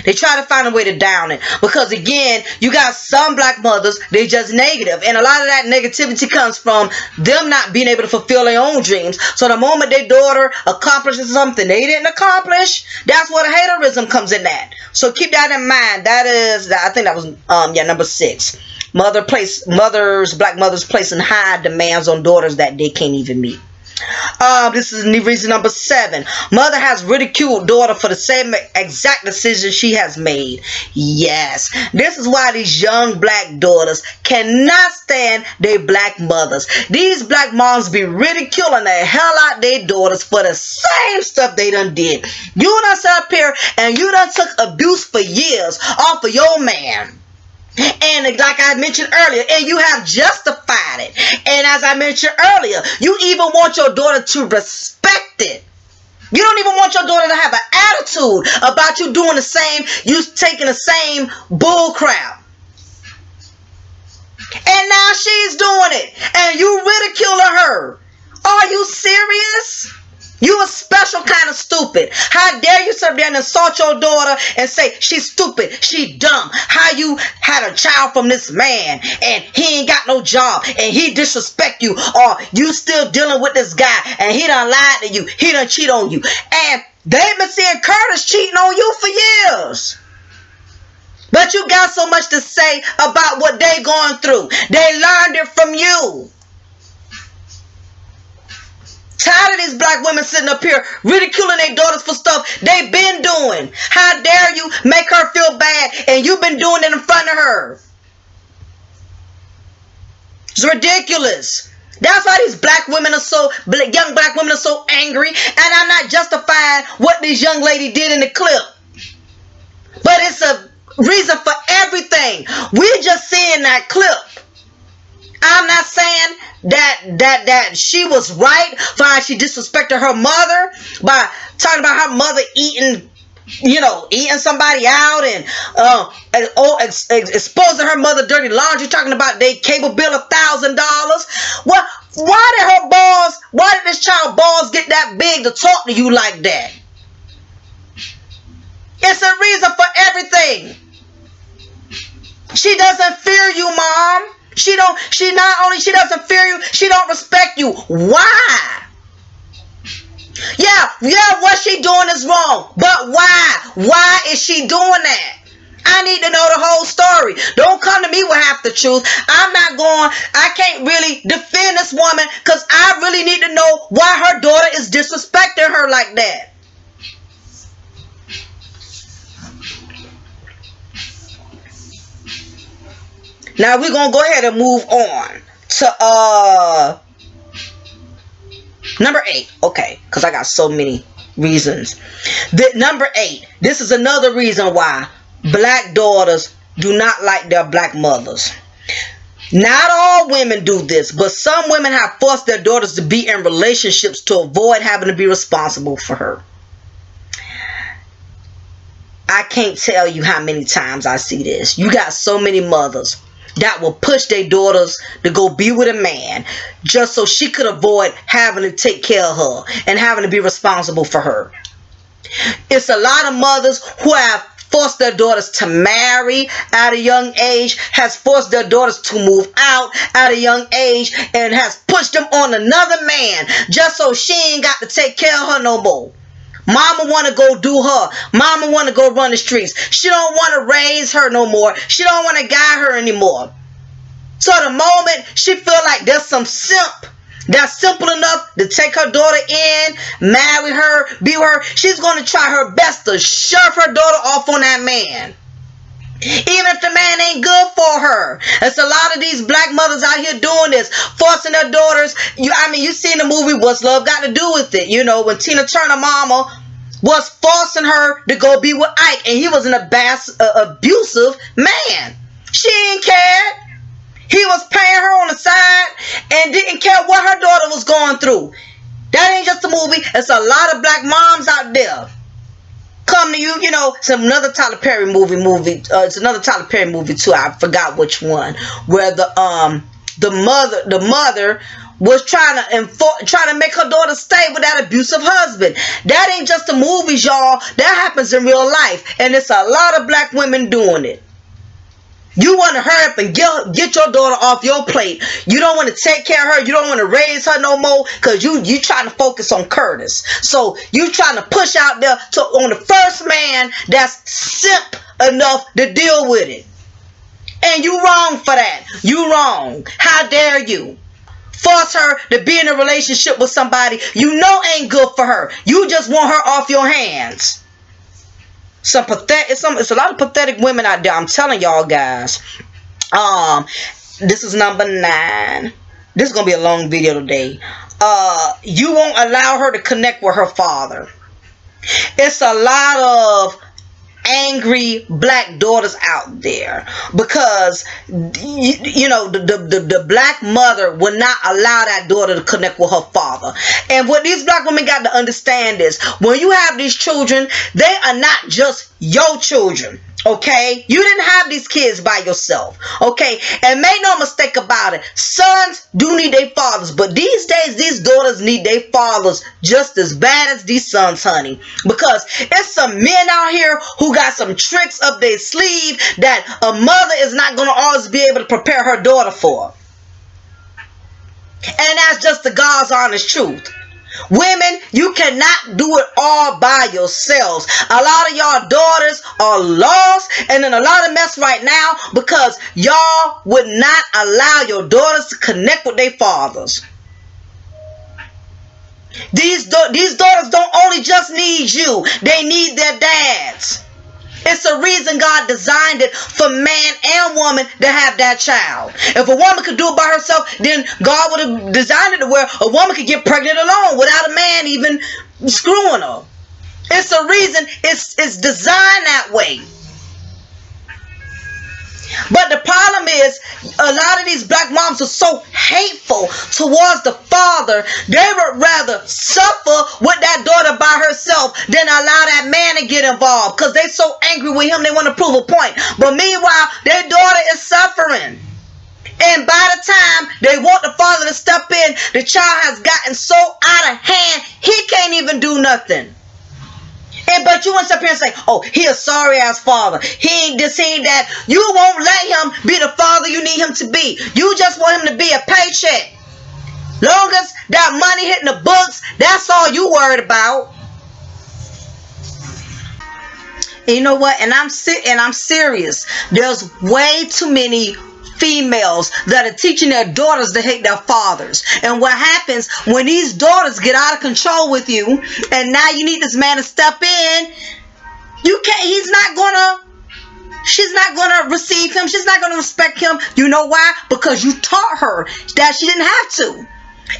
They try to find a way to down it, because again, you got some black mothers, they just negative, and a lot of that negativity comes from them not being able to fulfill their own dreams. So the moment their daughter accomplishes something they didn't accomplish, that's where the haterism comes in at. So keep that in mind. That is, I think that was number 6. Black mothers placing high demands on daughters that they can't even meet. This is reason number 7. Mother has ridiculed daughter for the same exact decision she has made. Yes, this is why these young black daughters cannot stand their black mothers. These black moms be ridiculing the hell out their daughters for the same stuff they done did. You done sat up here and you done took abuse for years off of your man. And like I mentioned earlier, and you have justified it. And as I mentioned earlier, you even want your daughter to respect it. You don't even want your daughter to have an attitude about you doing the same, you taking the same bull crap. And now she's doing it, and you ridiculing her. Are you serious? You a special kind of stupid. How dare you sit there and insult your daughter and say she's stupid, she dumb. How you had a child from this man and he ain't got no job and he disrespect you, or you still dealing with this guy and he done lied to you, he done cheat on you. And they've been seeing Curtis cheating on you for years. But you got so much to say about what they going through. They learned it from you. Tired of these black women sitting up here ridiculing their daughters for stuff they've been doing. How dare you make her feel bad and you've been doing it in front of her. It's ridiculous. That's why these black women are so, young black women are so angry. And I'm not justifying what this young lady did in the clip. But it's a reason for everything. We're just seeing that clip. I'm not saying that she was right for how she disrespected her mother by talking about her mother eating somebody out and exposing her mother dirty laundry, talking about they cable bill $1,000. Well, why did this child balls get that big to talk to you like that? It's a reason for everything. She doesn't fear you, Mom. She doesn't fear you, she don't respect you. Why? Yeah, what she doing is wrong. But why? Why is she doing that? I need to know the whole story. Don't come to me with half the truth. I can't really defend this woman because I really need to know why her daughter is disrespecting her like that. Now we're going to go ahead and move on to number 8. Okay, because I got so many reasons. Number 8. This is another reason why black daughters do not like their black mothers. Not all women do this, but some women have forced their daughters to be in relationships to avoid having to be responsible for her. I can't tell you how many times I see this. You got so many mothers that will push their daughters to go be with a man just so she could avoid having to take care of her and having to be responsible for her. It's a lot of mothers who have forced their daughters to marry at a young age, has forced their daughters to move out at a young age, and has pushed them on another man just so she ain't got to take care of her no more. Mama want to go do her. Mama want to go run the streets. She don't want to raise her no more. She don't want to guide her anymore. So the moment she feel like there's some simp that's simple enough to take her daughter in, marry her, be with her, she's going to try her best to shove her daughter off on that man. Even if the man ain't good for her. There's a lot of these black mothers out here doing this, forcing their daughters. You seen the movie What's Love Got to Do with It? You know, when Tina Turner mama was forcing her to go be with Ike, and he was an abusive man. She ain't cared. He was paying her on the side and didn't care what her daughter was going through. That ain't just a movie. It's a lot of black moms out there. Come to you, you know, it's another Tyler Perry movie. It's another Tyler Perry movie too. I forgot which one. Where the mother was trying to make her daughter stay with that abusive husband. That ain't just the movies, y'all. That happens in real life, and it's a lot of black women doing it. You want to hurry up and get your daughter off your plate. You don't want to take care of her. You don't want to raise her no more because you trying to focus on Curtis. So you trying to push out there on the first man that's simp enough to deal with it. And you wrong for that. You wrong. How dare you force her to be in a relationship with somebody you know ain't good for her. You just want her off your hands. It's a lot of pathetic women out there. I'm telling y'all guys. This is number 9. This is gonna be a long video today. You won't allow her to connect with her father. It's a lot of angry black daughters out there because you know the black mother will not allow that daughter to connect with her father. And what these black women got to understand is when you have these children, they are not just your children. Okay, you didn't have these kids by yourself. Okay, and make no mistake about it, sons do need their fathers, but these days these daughters need their fathers just as bad as these sons, honey, because it's some men out here who got some tricks up their sleeve that a mother is not going to always be able to prepare her daughter for. And that's just the God's honest truth. Women, you cannot do it all by yourselves. A lot of y'all daughters are lost and in a lot of mess right now because y'all would not allow your daughters to connect with their fathers. These daughters don't only just need you, they need their dads. It's a reason God designed it for man and woman to have that child. If a woman could do it by herself, then God would have designed it to where a woman could get pregnant alone without a man even screwing her. It's a reason it's designed that way. But the problem is, a lot of these black moms are so hateful towards the father, they would rather suffer with that daughter by herself than allow that man to get involved because they're so angry with him they want to prove a point. But meanwhile, their daughter is suffering. And by the time they want the father to step in, the child has gotten so out of hand, he can't even do nothing. But you want to sit here and say, oh, he a sorry ass father. He ain't this, he ain't that. You won't let him be the father you need him to be. You just want him to be a paycheck. Long as that money hitting the books, that's all you worried about. And you know what? And I'm serious. There's way too many females that are teaching their daughters to hate their fathers. And what happens when these daughters get out of control with you and now you need this man to step in, she's not gonna receive him. She's not gonna respect him. You know why? Because you taught her that she didn't have to.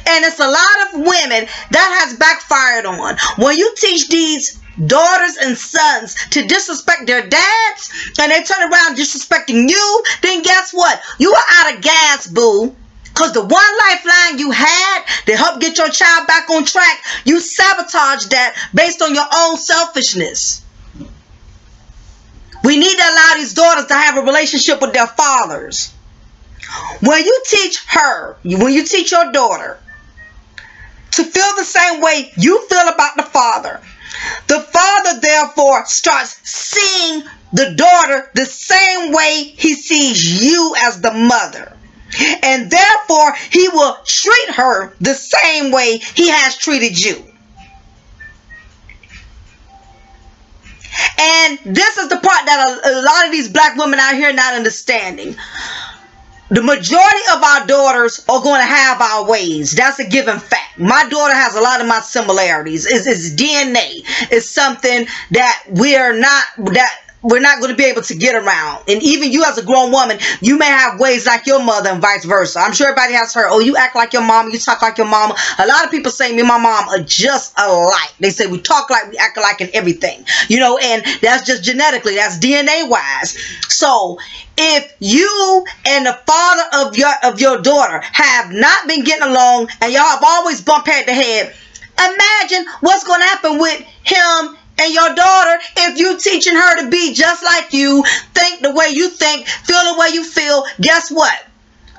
And it's a lot of women that has backfired on. When you teach these daughters and sons to disrespect their dads and they turn around disrespecting you, then guess what? You are out of gas, boo. Because the one lifeline you had to help get your child back on track, you sabotaged that based on your own selfishness. We need to allow these daughters to have a relationship with their fathers. When you teach your daughter to feel the same way you feel about the father therefore starts seeing the daughter the same way he sees you as the mother. And therefore he will treat her the same way he has treated you. And this is the part that a lot of these black women out here not understanding. The majority of our daughters are going to have our ways. That's a given fact. My daughter has a lot of my similarities. It's DNA. It's something that we are not, that we're not going to be able to get around. And even you as a grown woman, you may have ways like your mother and vice versa. I'm sure everybody has heard, oh, you act like your mama, you talk like your mama. A lot of people say me and my mom are just alike. They say we talk like, we act alike and everything. You know, and that's just genetically, that's DNA wise. So if you and the father of your daughter have not been getting along and y'all have always bumped head to head, imagine what's going to happen with him and your daughter if you teaching her to be just like you, think the way you think, feel the way you feel. Guess what?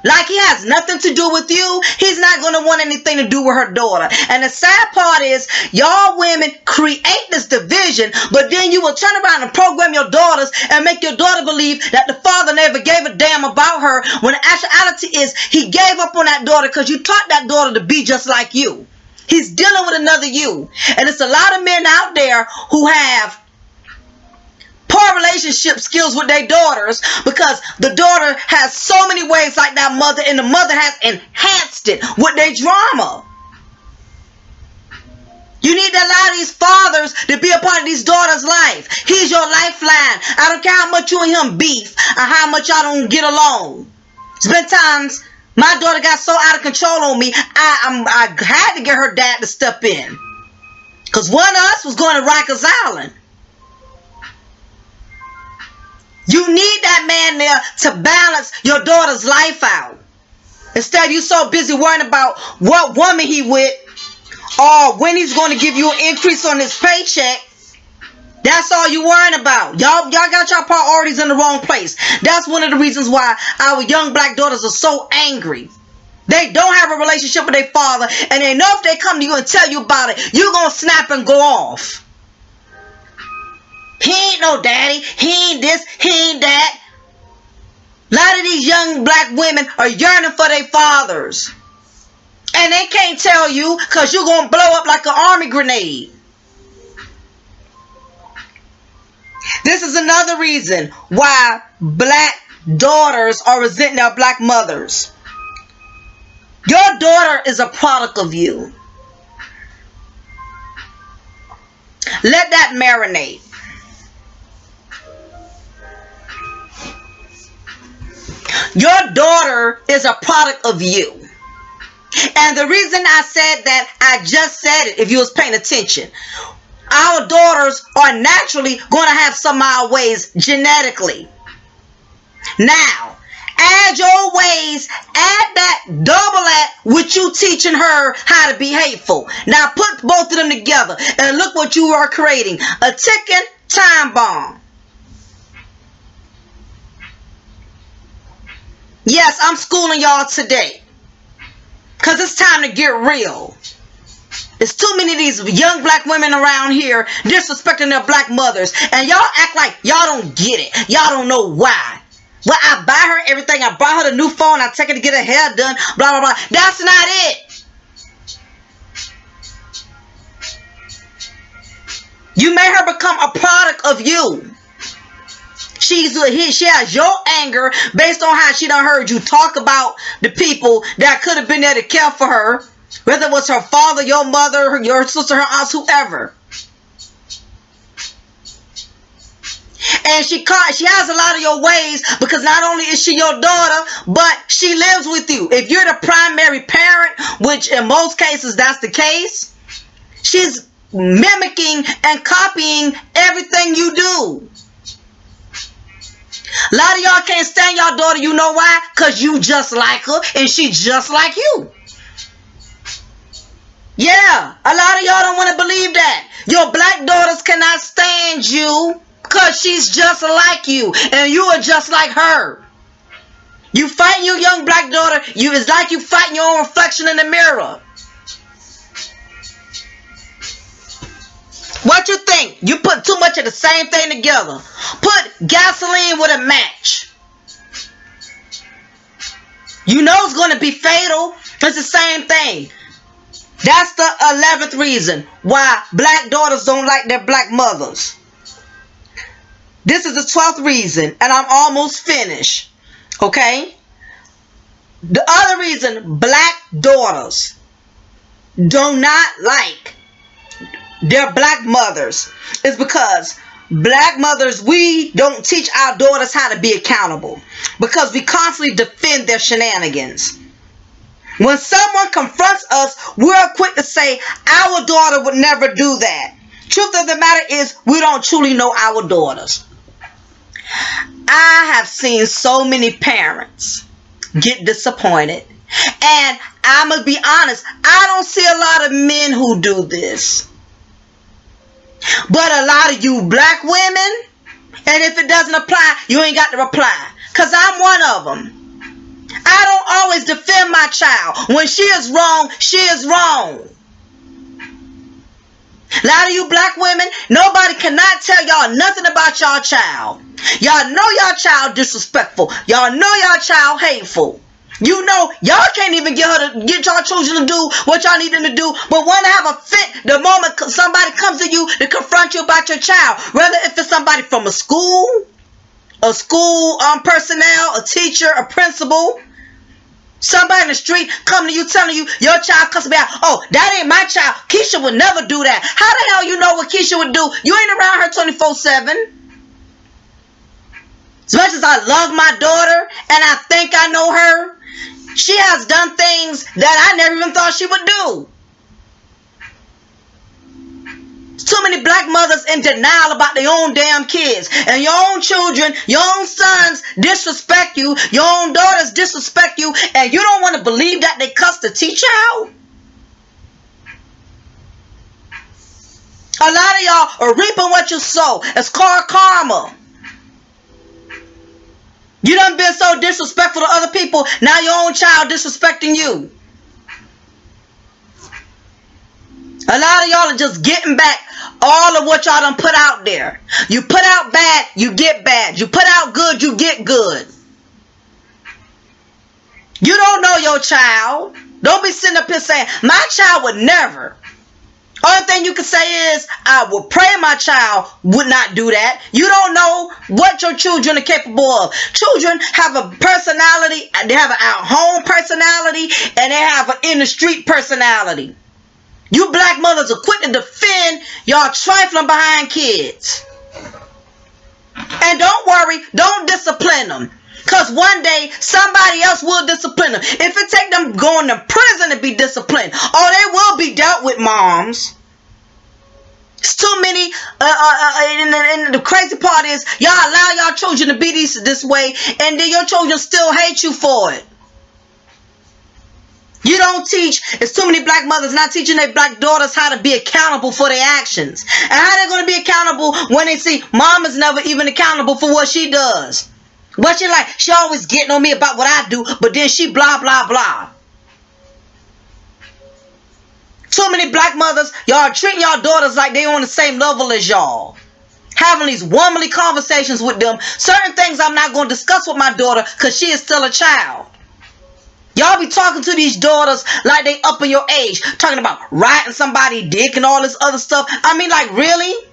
Like he has nothing to do with you, he's not going to want anything to do with her daughter. And the sad part is, y'all women create this division, but then you will turn around and program your daughters and make your daughter believe that the father never gave a damn about her, when the actuality is he gave up on that daughter because you taught that daughter to be just like you. He's dealing with another you. And it's a lot of men out there who have poor relationship skills with their daughters because the daughter has so many ways like that mother, and the mother has enhanced it with their drama. You need to allow these fathers to be a part of these daughters' life. He's your lifeline. I don't care how much you and him beef or how much y'all don't get along. There's been times my daughter got so out of control on me, I had to get her dad to step in. Because one of us was going to Rikers Island. You need that man there to balance your daughter's life out. Instead, you so busy worrying about what woman he with or when he's going to give you an increase on his paycheck. That's all you worrying about. Y'all got your priorities in the wrong place. That's one of the reasons why our young black daughters are so angry. They don't have a relationship with their father, and they know if they come to you and tell you about it, you're going to snap and go off. He ain't no daddy. He ain't this. He ain't that. A lot of these young black women are yearning for their fathers. And they can't tell you because you're going to blow up like an army grenade. This is another reason why black daughters are resenting their black mothers. Your daughter is a product of you. Let that marinate. Your daughter is a product of you. And the reason I said that, I just said it, if you was paying attention. Our daughters are naturally going to have some of our ways genetically. Now, add your ways, add that, double that, with you teaching her how to be hateful. Now put both of them together and look what you are creating. A ticking time bomb. Yes, I'm schooling y'all today. Because it's time to get real. There's too many of these young black women around here disrespecting their black mothers. And y'all act like y'all don't get it. Y'all don't know why. Well, I buy her everything. I buy her the new phone. I take her to get her hair done. Blah, blah, blah. That's not it. You made her become a product of you. She has your anger based on how she done heard you talk about the people that could have been there to care for her. Whether it was her father, your mother, your sister, her aunts, whoever. And she has a lot of your ways because not only is she your daughter, but she lives with you. If you're the primary parent, which in most cases that's the case, she's mimicking and copying everything you do. A lot of y'all can't stand y'all daughter. You know why? Because you just like her and she just like you. Yeah, a lot of y'all don't want to believe that. Your black daughters cannot stand you because she's just like you and you are just like her. You fighting your young black daughter, it's like you fighting your own reflection in the mirror. What you think? You put too much of the same thing together. Put gasoline with a match. You know it's going to be fatal. It's the same thing. That's the 11th reason why black daughters don't like their black mothers. This is the 12th reason, and I'm almost finished. Okay? The other reason black daughters do not like their black mothers is because Black mothers, we don't teach our daughters how to be accountable because we constantly defend their shenanigans. When someone confronts us, we're quick to say, our daughter would never do that. Truth of the matter is, we don't truly know our daughters. I have seen so many parents get disappointed. And I must be honest, I don't see a lot of men who do this. But a lot of you black women, and if it doesn't apply, you ain't got to reply. Because I'm one of them. I don't always defend my child. When she is wrong, she is wrong. A lot of you black women, nobody cannot tell y'all nothing about y'all child. Y'all know y'all child disrespectful. Y'all know y'all child hateful. You know, y'all can't even get y'all children to do what y'all need them to do, but want to have a fit the moment somebody comes to you to confront you about your child. Whether if it's somebody from a school personnel, a teacher, a principal, somebody in the street coming to you telling you your child cussing me out. Oh, that ain't my child. Keisha would never do that. How the hell you know what Keisha would do? You ain't around her 24/7. As much as I love my daughter and I think I know her, she has done things that I never even thought she would do. Too many black mothers in denial about their own damn kids. And your own children, your own sons disrespect you. Your own daughters disrespect you. And you don't want to believe that they cuss the teacher out? A lot of y'all are reaping what you sow. It's called karma. You done been so disrespectful to other people. Now your own child disrespecting you. A lot of y'all are just getting back all of what y'all done put out there. You put out bad, you get bad. You put out good, you get good. You don't know your child. Don't be sitting up here saying, my child would never. Only thing you can say is, I would pray my child would not do that. You don't know what your children are capable of. Children have a personality. They have an at-home personality, and they have an in-the-street personality. You black mothers are quick to defend y'all trifling behind kids. And don't worry, don't discipline them. Because one day, somebody else will discipline them. If it take them going to prison to be disciplined, oh, they will be dealt with, moms. It's too many, and the crazy part is, y'all allow y'all children to be this way, and then your children still hate you for it. You don't teach, it's too many black mothers not teaching their black daughters how to be accountable for their actions. And how they're going to be accountable when they see mom is never even accountable for what she does. What she like, she always getting on me about what I do, but then she blah, blah, blah. Too many black mothers, y'all treating y'all daughters like they on the same level as y'all. Having these womanly conversations with them. Certain things I'm not going to discuss with my daughter because she is still a child. Y'all be talking to these daughters like they up in your age. Talking about riding somebody's dick and all this other stuff. I mean, like, really?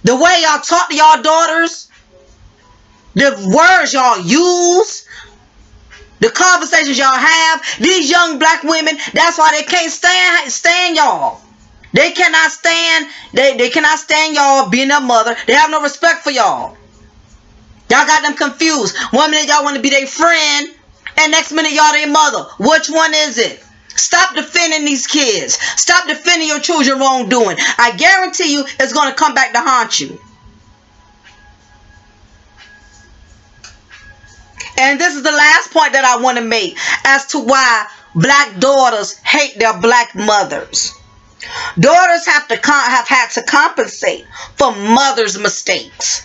The way y'all talk to y'all daughters? The words y'all use? The conversations y'all have? These young black women, that's why they can't stand y'all. They cannot stand, they cannot stand y'all being their mother. They have no respect for y'all. Y'all got them confused. One minute y'all want to be their friend, and next minute y'all their mother. Which one is it? Stop defending these kids. Stop defending your children's wrongdoing. I guarantee you it's going to come back to haunt you. And this is the last point that I want to make as to why black daughters hate their black mothers. Daughters have had to compensate for mothers' mistakes.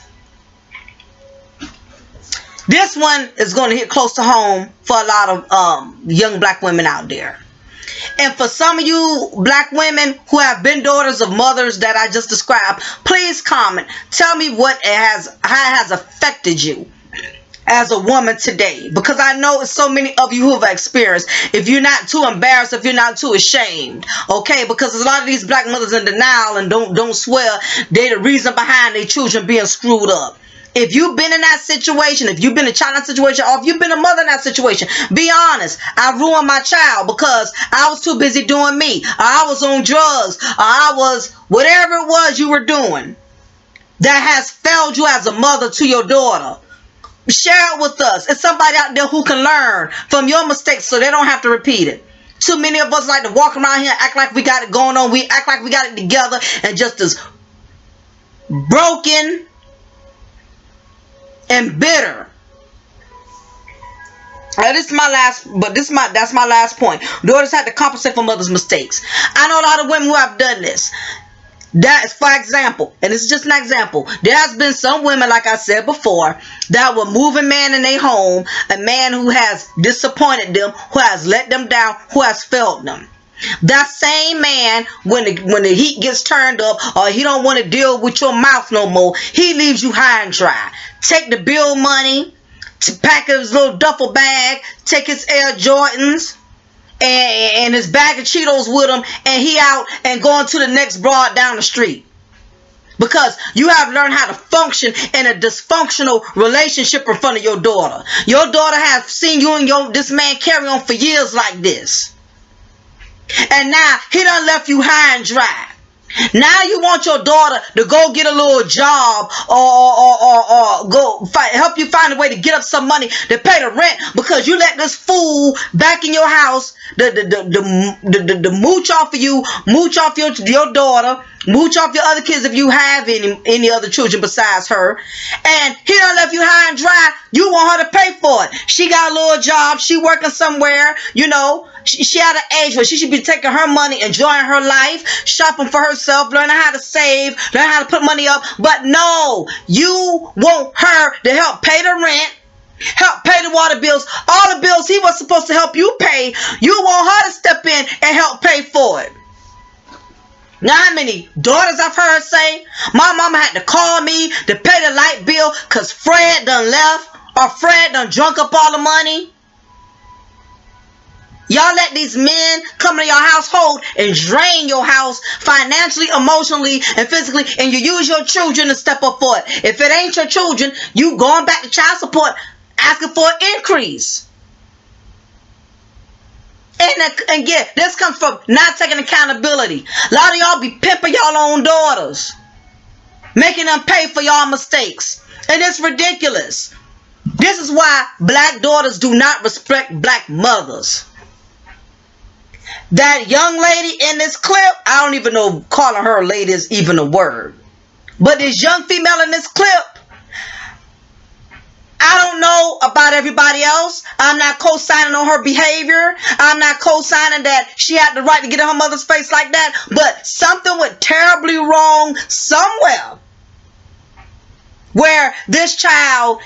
This one is going to hit close to home for a lot of young black women out there. And for some of you black women who have been daughters of mothers that I just described, please comment. Tell me how it has affected you as a woman today. Because I know it's so many of you who have experienced. If you're not too embarrassed, if you're not too ashamed. Okay, because there's a lot of these black mothers in denial and don't swear they're the reason behind their children being screwed up. If you've been in that situation, if you've been a child in that situation, or if you've been a mother in that situation, be honest. I ruined my child because I was too busy doing me. Or I was on drugs. Or I was whatever it was you were doing. that has failed you as a mother to your daughter. Share it with us. It's somebody out there who can learn from your mistakes so they don't have to repeat it. Too many of us like to walk around here and act like we got it going on. We act like we got it together and just as broken and bitter. This is my last, but that's my last point. Daughters have to compensate for mother's mistakes. I know a lot of women who have done this. That is, for example, and this is just an example. There has been some women, like I said before, that will move a man in their home, a man who has disappointed them, who has let them down, who has failed them. That same man, when the heat gets turned up, or he don't want to deal with your mouth no more, he leaves you high and dry. Take the bill money, to pack his little duffel bag, take his Air Jordans, and his bag of Cheetos with him, and he out and going to the next broad down the street. Because you have learned how to function in a dysfunctional relationship in front of your daughter. Your daughter has seen you and this man carry on for years like this. And now he done left you high and dry. Now you want your daughter to go get a little job or go help you find a way to get up some money to pay the rent because you let this fool back in your house the mooch off of you, mooch off your daughter, mooch off your other kids if you have any other children besides her, and he done left you high and dry. You want her to pay for it. She got a little job. She working somewhere. You know, she at an age where she should be taking her money, enjoying her life, shopping for herself, learning how to save, learning how to put money up. But no, you want her to help pay the rent, help pay the water bills, all the bills he was supposed to help you pay. You want her to step in and help pay for it. Now how many daughters I've heard say, my mama had to call me to pay the light bill because Fred done left or Fred done drunk up all the money. Y'all let these men come into your household and drain your house financially, emotionally, and physically, and you use your children to step up for it. If it ain't your children, you going back to child support asking for an increase. And again, this comes from not taking accountability. A lot of y'all be pimping y'all own daughters, making them pay for y'all mistakes. And it's ridiculous. This is why black daughters do not respect black mothers. That young lady in this clip, I don't even know if calling her a lady is even a word. But this young female in this clip, I don't know about everybody else. I'm not co-signing on her behavior. I'm not co-signing that she had the right to get in her mother's face like that. But something went terribly wrong somewhere where this child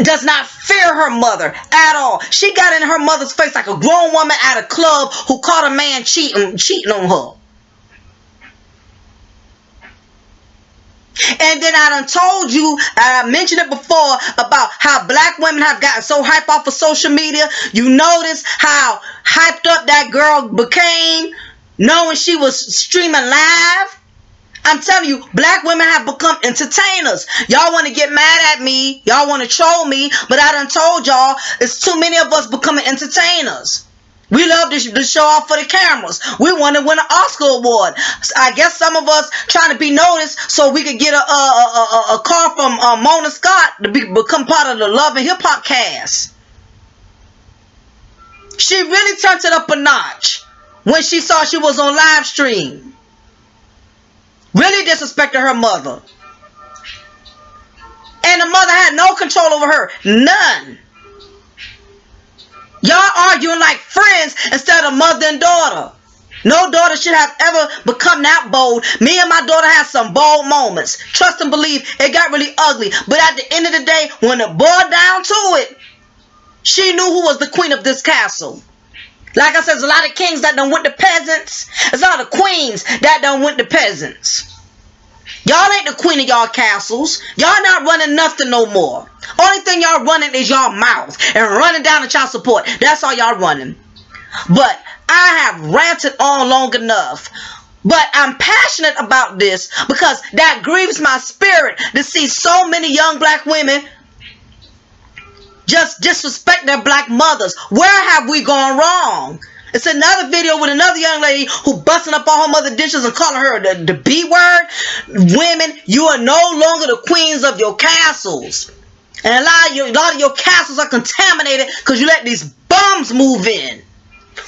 does not fear her mother at all. She got in her mother's face like a grown woman at a club who caught a man cheating on her. And then I done told you, I mentioned it before, about how black women have gotten so hyped off of social media. You notice how hyped up that girl became knowing she was streaming live. I'm telling you, black women have become entertainers. Y'all want to get mad at me. Y'all want to troll me. But I done told y'all, it's too many of us becoming entertainers. We love to show off for the cameras. We want to win an Oscar award. I guess some of us trying to be noticed so we could get a call from Mona Scott to become part of the Love and Hip Hop cast. She really turned it up a notch when she saw she was on live stream. Really disrespected her mother. And the mother had no control over her. None. Y'all arguing like friends instead of mother and daughter. No daughter should have ever become that bold. Me and my daughter had some bold moments. Trust and believe, it got really ugly. But at the end of the day, when it boiled down to it, she knew who was the queen of this castle. Like I said, there's a lot of kings that done went to peasants. There's a lot of queens that done went to peasants. Y'all ain't the queen of y'all castles. Y'all not running nothing no more. Only thing y'all running is y'all mouth and running down the child support. That's all y'all running. But I have ranted on long enough. But I'm passionate about this because that grieves my spirit to see so many young black women just disrespect their black mothers. Where have we gone wrong? It's another video with another young lady who busting up all her mother dishes and calling her the B word. Women, you are no longer the queens of your castles. And a lot of your castles are contaminated because you let these bums move in.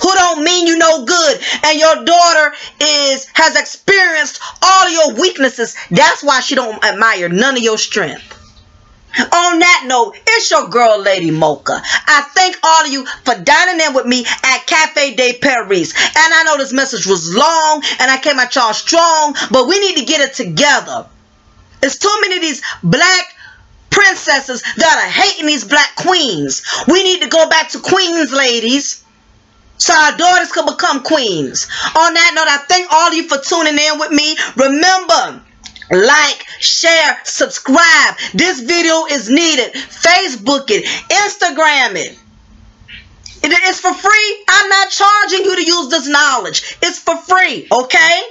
Who don't mean you no good. And your daughter has experienced all of your weaknesses. That's why she don't admire none of your strength. On that note, it's your girl, Lady Mocha. I thank all of you for dining in with me at Cafe de Paris. And I know this message was long and I came at y'all strong, but we need to get it together. There's too many of these black princesses that are hating these black queens. We need to go back to queens, ladies, so our daughters can become queens. On that note, I thank all of you for tuning in with me. Remember, like, share, subscribe. This video is needed. Facebook it. Instagram it. It's for free. I'm not charging you to use this knowledge. It's for free, okay?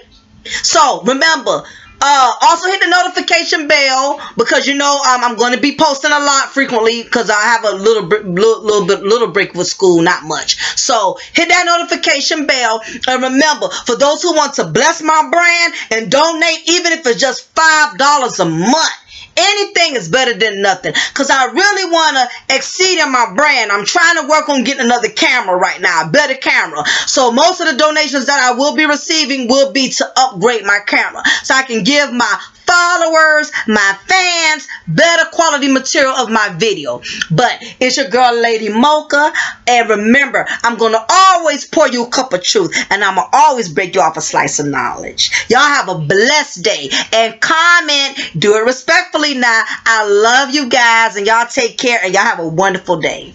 So, remember, also hit the notification bell because you know I'm going to be posting a lot frequently because I have a little break with school, not much. So hit that notification bell, and remember, for those who want to bless my brand and donate, even if it's just $5 a month, anything is better than nothing, because I really want to exceed in my brand. I'm trying to work on getting another camera right now, a better camera. So most of the donations that I will be receiving will be to upgrade my camera so I can give my followers, my fans, better quality material of my video. But it's your girl, Lady Mocha, and remember, I'm going to always pour you a cup of truth, and I'm going to always break you off a slice of knowledge. Y'all have a blessed day, and comment, do it respectfully now. I love you guys, and y'all take care, and y'all have a wonderful day.